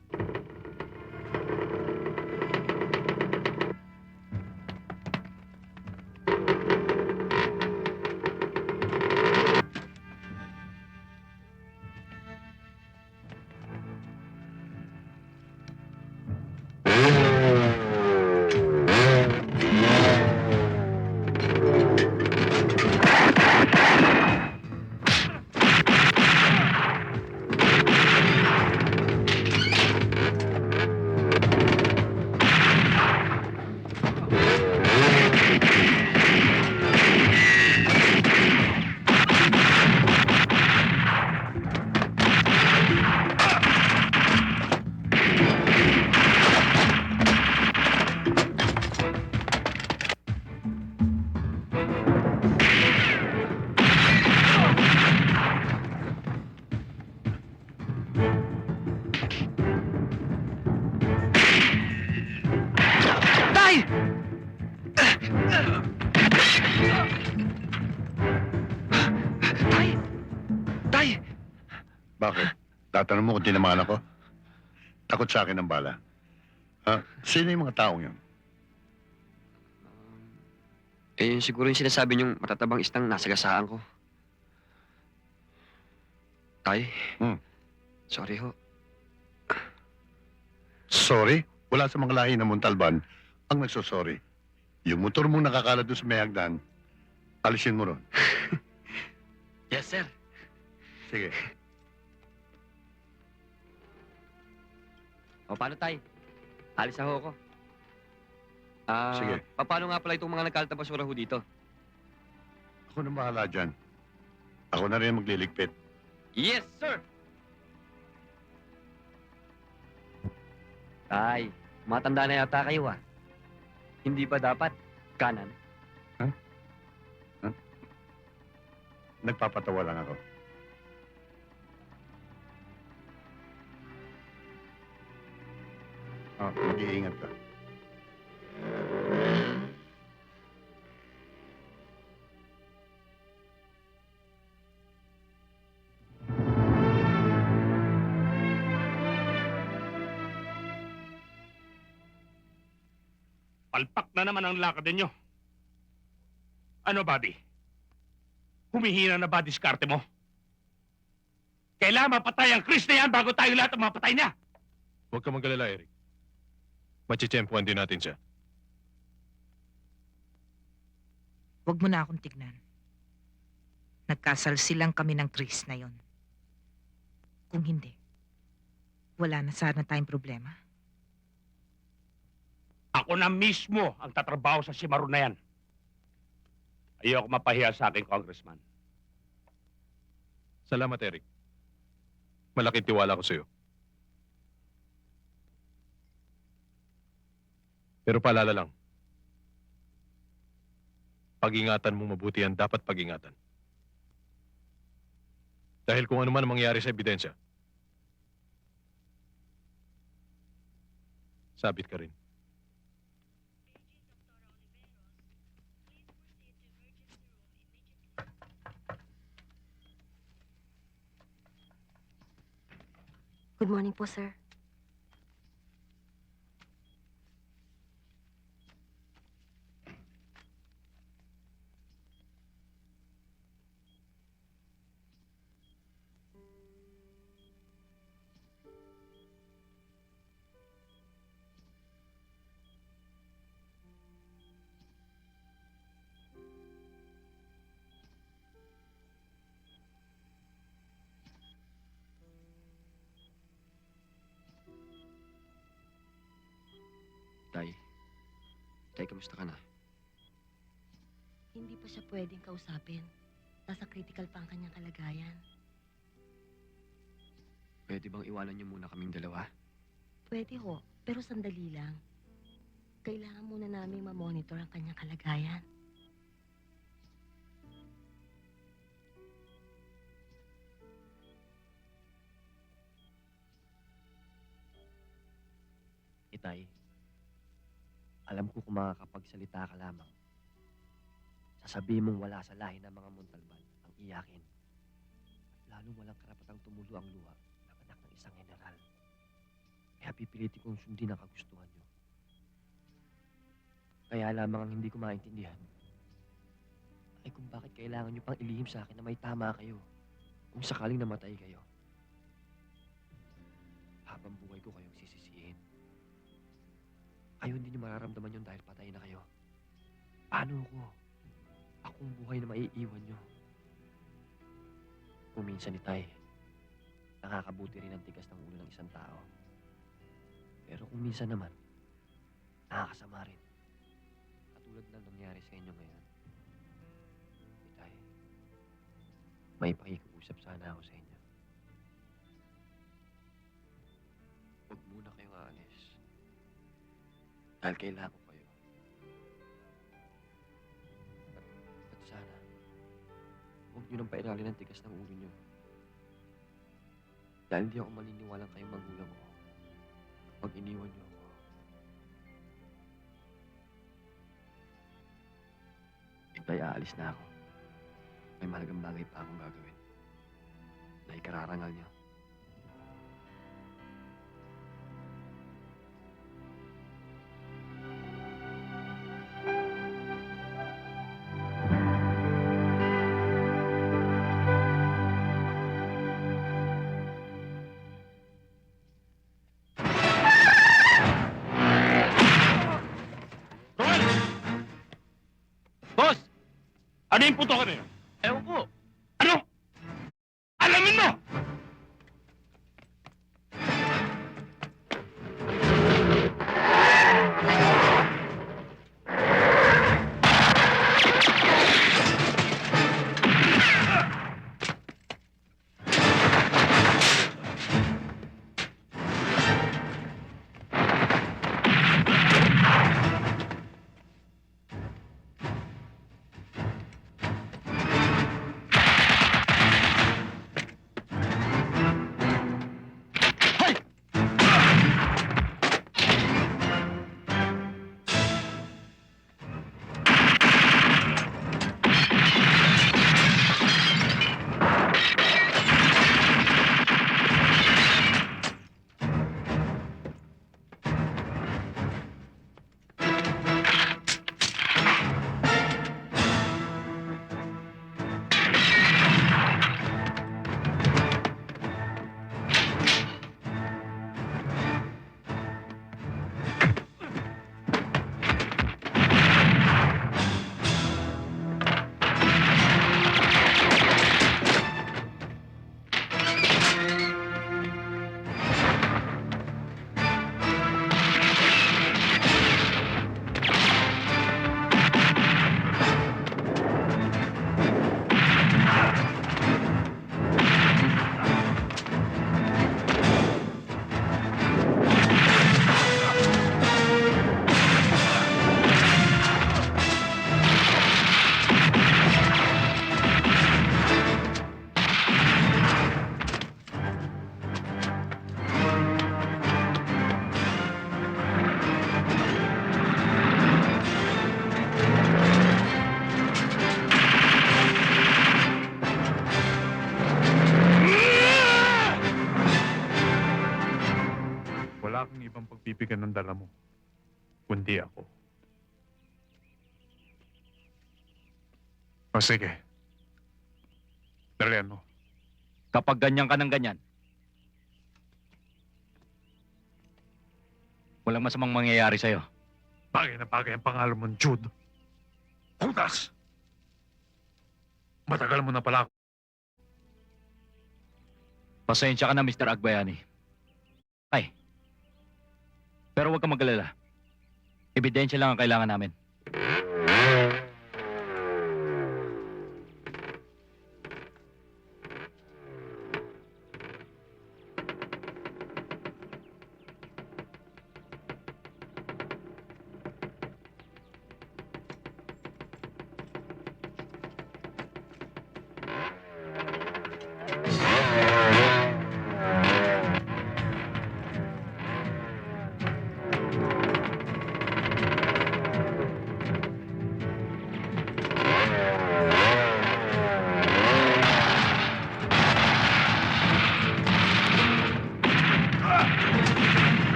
Bakit? Tatanong mo kung tinamaan ako? Takot sa akin ang bala. Ha? Sino yung mga taong yun? Eh, siguro yung sinasabi niyong matatabang istang nasa gasaan ko. Tay? Hmm. Sorry ho. Sorry? Wala sa mga lahi ng Montalban ang nagsosorry. Yung motor mong nakakalat doon sa may hagdan, alisin mo ron. Yes, sir. Sige. O, paano, Tay? Alis na ho ako. Sige. Paano nga pala itong mga nagkalat na basura ho dito? Ako na bahala dyan. Ako na rin magliligpit. Yes, sir! Tay, matanda na yata kayo ah. Hindi ba dapat kanan? Nagpapatawa lang ako. Mag-iingat ka. Palpak na naman ang lakad ninyo. Ano, Bobby? Humihina na ba diskarte mo? Kailangan mapatay ang Chris na yan bago tayo lahat ang mapatay niya. Huwag ka magalala, Eric. Machitsempuan din natin siya. Huwag mo na akong tignan. Nagkasalsilang kami ng Chris na yon. Kung hindi, wala na sana tayong problema. Ako na mismo ang tatrabaho sa Simaron na yan. Ayoko mapahiya sa aking congressman. Salamat, Eric. Malaking tiwala ko sa'yo. Pero paalala lang, pag-ingatan mo mabuti ang dapat pag-ingatan. Dahil kung ano man ang mangyari sa ebidensya, sabit ka rin. Good morning po, sir. Tay. Tay, kamusta ka na? Hindi pa siya pwedeng kausapin. Nasa critical pa ang kanyang kalagayan. Pwede bang iwanan niyo muna kaming dalawa? Pwede ho, pero sandali lang. Kailangan muna namin ma-monitor ang kanyang kalagayan. Itay, alam ko kung makakapagsalita ka lamang. Sasabihin mong wala sa lahi ng mga Montalban ang iyakin. At lalong walang karapatang tumulo ang luha ng anak ng isang general. Kaya pipilitin kong sundin ang kagustuhan niyo. Kaya lamang ang hindi ko maintindihan ay kung bakit kailangan niyo pang ilihim sa akin na may tama kayo kung sakaling namatay kayo. Habang buhay ko kayong sisisihin. Kayo hindi niyo mararamdaman yun dahil patay na kayo. Paano ako? Akong buhay na maiiwan niyo. Kung minsan itay, nakakabuti rin ang tigas ng ulo ng isang tao. Pero kung minsan naman, nakakasama rin. Katulad ng nangyari sa inyo ngayon. Itay, may pakikiusap sana ako sa inyo. Huwag muna kayong aalis. Dahil kailangan ko kayo. At sana, huwag niyo nang pairalin ang tigas ng ulo niyo. Dahil hindi ako maniniwalang kayong magulang ko. Pag iniwan niyo ako. Itay, aalis na ako. May malagang bagay pa akong gagawin. Na ikararangal niyo. Ano yung puto ka na yun? Ewan ko. Ano? Alamin mo! Wala kang ibang pagbibigyan ng dala mo, kundi ako. O sige. Dalian mo. Kapag ganyan ka ng ganyan, walang masamang mangyayari sa'yo. Bagay na bagay ang pangalan mong Jude. Judas! Matagal mo na pala ako. Pasensya ka na, Mr. Agbayani. Ay. Pero huwag kang mag-alala. Ebidensya lang ang kailangan namin.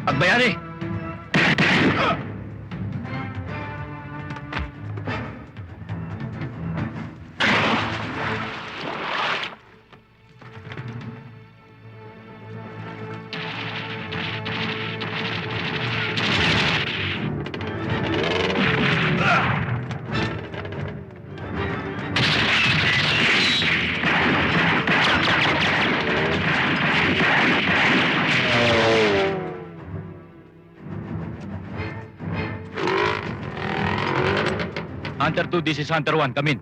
Agbayani! Hunter 2, this is Hunter 1. Come in.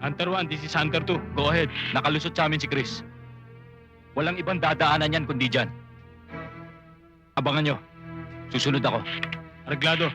Hunter 1, this is Hunter 2. Go ahead. Nakalusot sa amin si Chris. Walang ibang dadaanan yan kundi dyan. Abangan nyo. Susunod ako. Arreglado.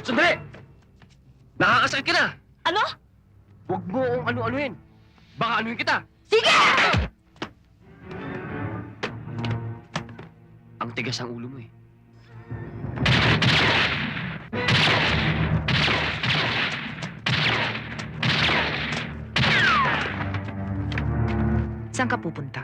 Sandali! Nakakasakit ka na! Ano? Huwag mo akong ano-anuhin. Baka anuhin kita. Sige! Ang tigas ang ulo mo eh. Saan ka pupunta?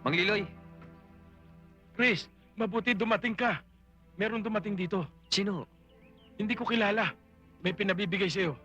Mang Liloy, Chris, mabuti dumating ka. Meron dumating dito. sino? Hindi ko kilala. May pinabibigay sa'yo.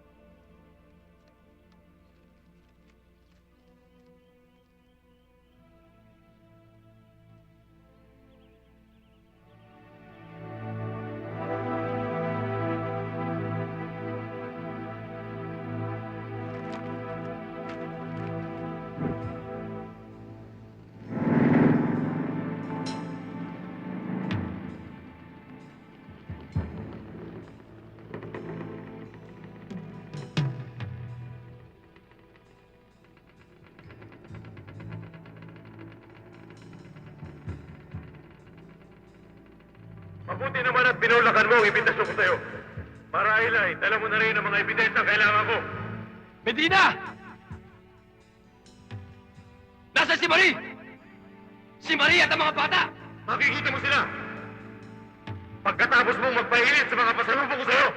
Mabuti naman at binulakan mo ang ibitasyon ko sa'yo. Marahil ay, dala mo na rin ang mga ebidensya ang kailangan ko. Medina! Nasaan si Marie? Si Marie at ang mga bata! Makikita mo sila. Pagkatapos mong magpahilit sa mga pasalubong ko sa'yo.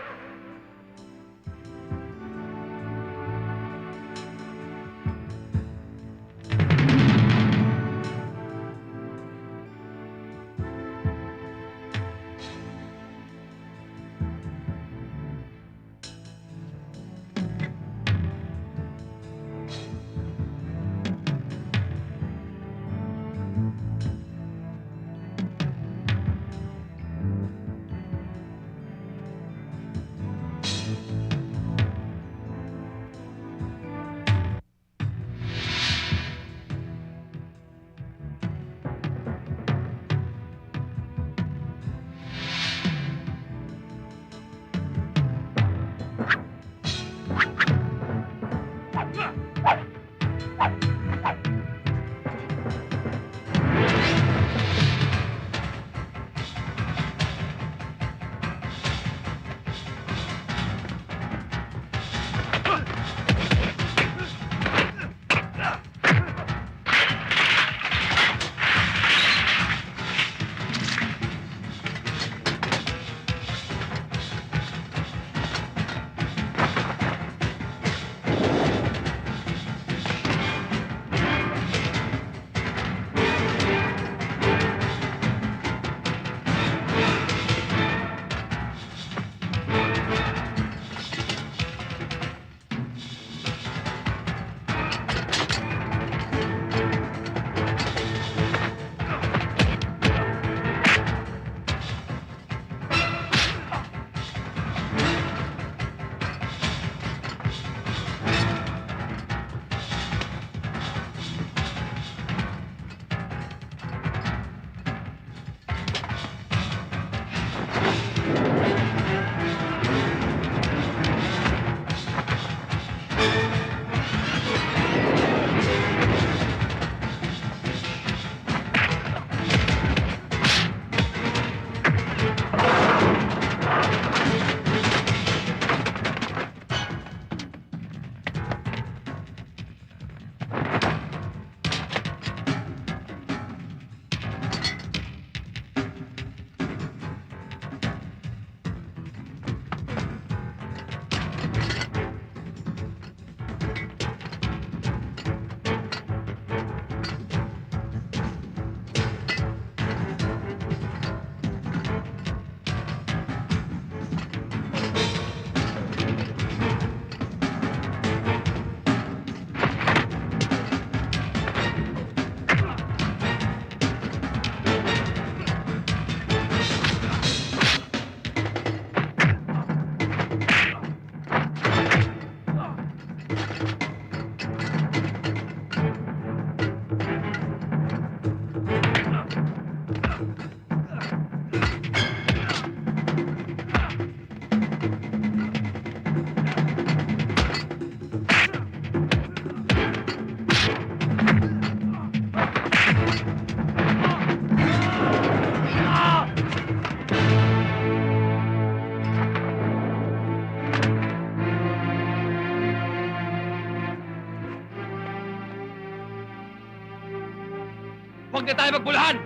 Huwag na tayo magbulahan!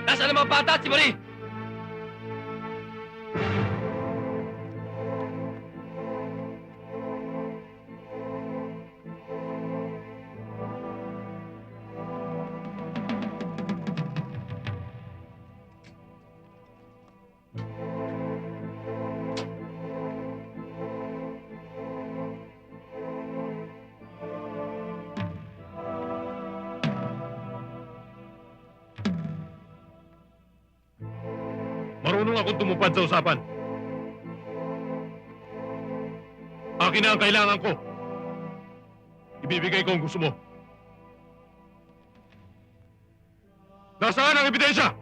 Nasaan ang mga bata at si Marie? Marunong akong tumupad sa usapan. Akin na ang kailangan ko. Ibibigay ko ang gusto mo. Nasaan ang ebidensya?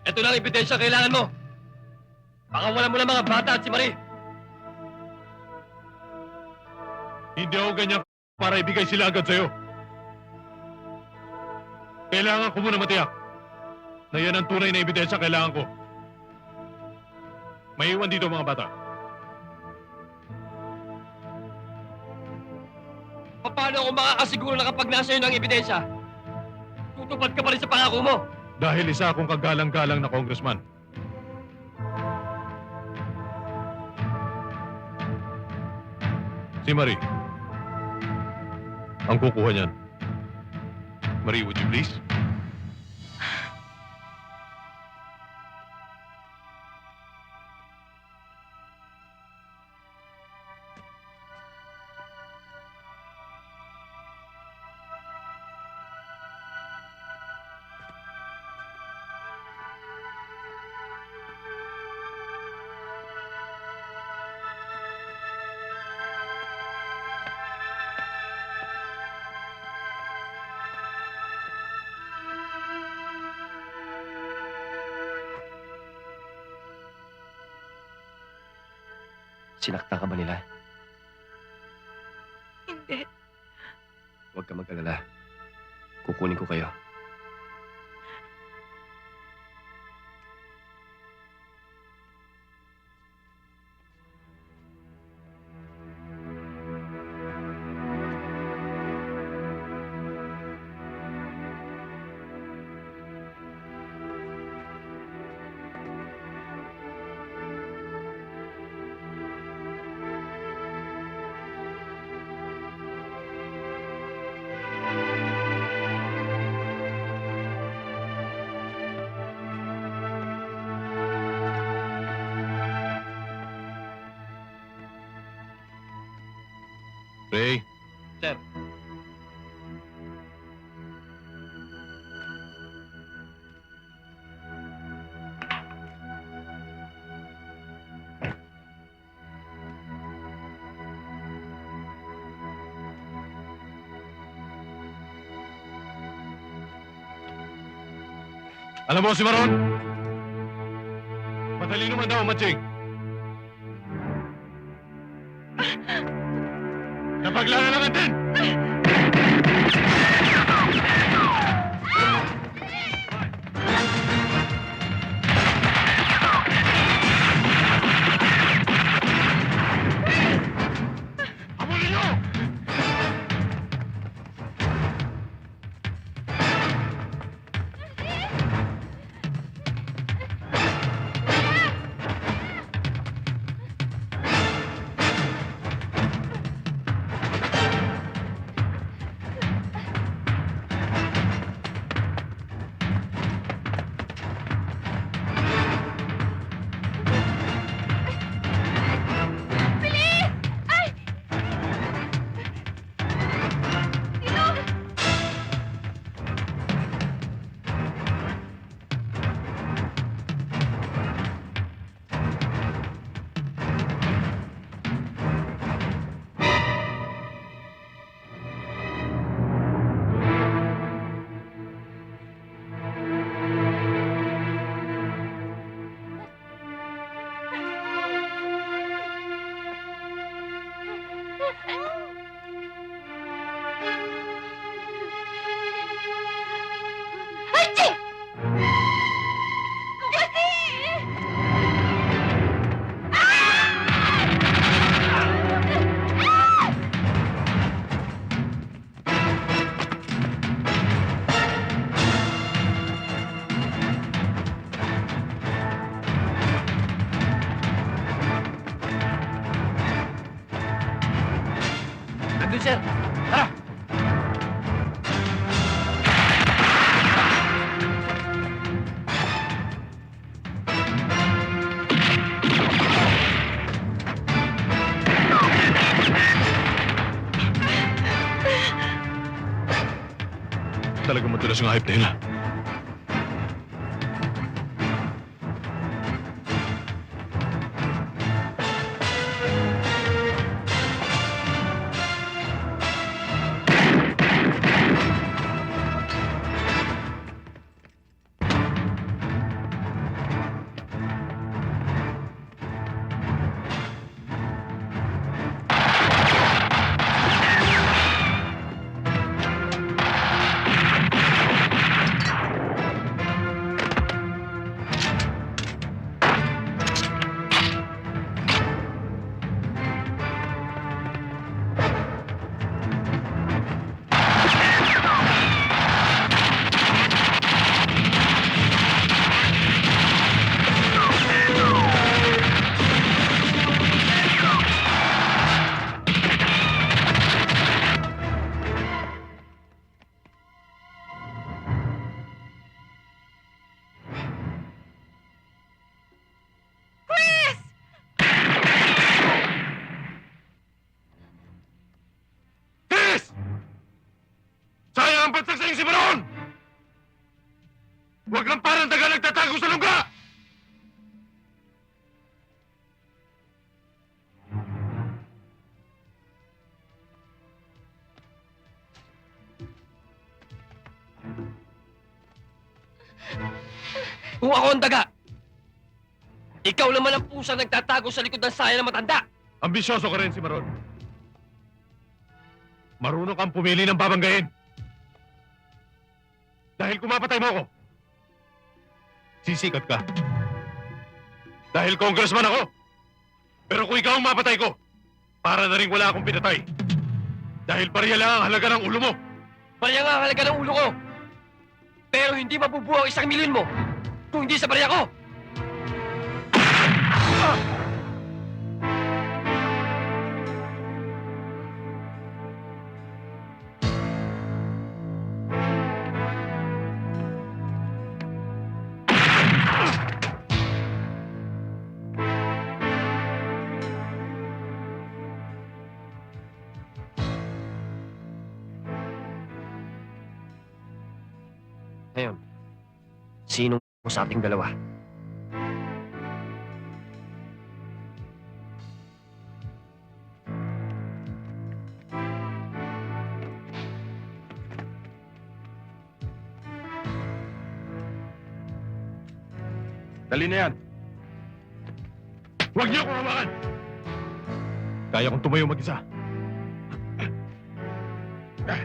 Ito na ang ebidensya kailangan mo. Baka wala mo lang mga bata at si Marie. Hindi ako ganyan para ibigay sila agad sa'yo. Kailangan ko muna matiyak na yan ang tunay na ebidensya kailangan ko. May iwan dito mga bata. Paano ako makakasiguro na kapag nasa iyo ng ebidensya? Tutupad ka pa rin sa pangako mo. Dahil isa akong kagalang-galang na congressman. Si Marie. Ang kukuha niyan. Marie, would you please? Sinaktan ka ba nila? Hindi. Huwag ka mag-alala. Kukunin ko kayo. Ray, Sir. alam mo si Maron? Madali naman daw, Matching. Napaglala lang natin! Habulin niyo! Lumalabas yung hype na yun, ha? Chris! Sayang ang bansag sa'yo si Baron! Huwag kang parang daga nagtatago sa lungga! Kung ako ang daga, ikaw naman ang pusang nagtatago sa likod ng saya ng matanda. Ambisyoso ka rin si Maron. Marunong kang pumili ng babanggain. Dahil kung mapatay mo ako, sisikat ka. Dahil congressman ako. Pero kung ikaw ang mapatay ko, para na rin wala akong pinatay. Dahil pariya lang ang halaga ng ulo mo. Barya nga ang halaga ng ulo ko. Pero hindi mabubuo ang 1,000,000 mo kung hindi sa barya ko. Ngayon, sinong sa ating dalawa? Dali na yan. Huwag niyo akong hawakan! Kaya kong tumayo mag-isa. Tabi!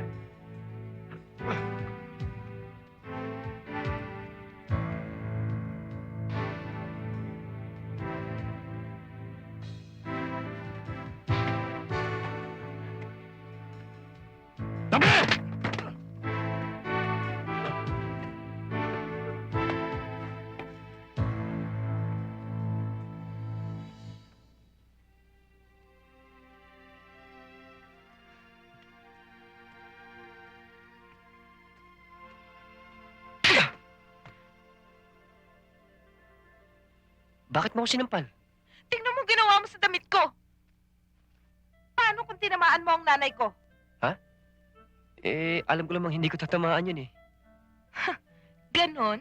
Bakit mo ako sinampal? Tingnan mo ginawa mo sa damit ko. Paano kung tinamaan mo ang nanay ko? Alam ko lamang hindi ko tatamaan yun eh. Ganon?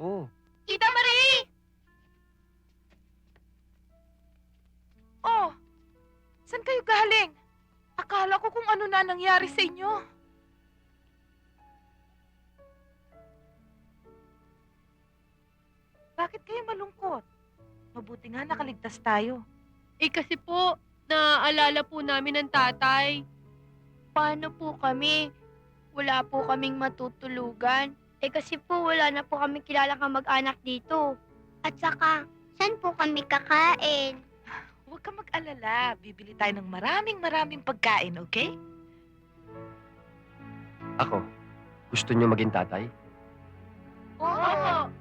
Oo. Tita Marie! Oh, saan kayo galing? Akala ko kung ano na nangyari sa inyo. Bakit kayo malungkot? Mabuti nga nakaligtas tayo. Kasi po, naaalala po namin ng tatay. Paano po kami? Wala po kaming matutulugan. Kasi po, wala na po kami kilalang kamag-anak dito. At saka, saan po kami kakain? Huwag ka mag-alala. Bibili tayo ng maraming pagkain, okay? Ako, gusto niyo maging tatay? Oo!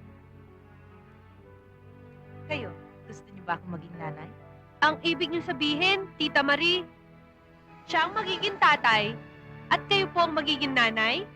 Kayo, gusto niyo ba akong maging nanay? Ang ibig niyo sabihin, Tita Marie, siya ang magiging tatay at kayo po ang magiging nanay?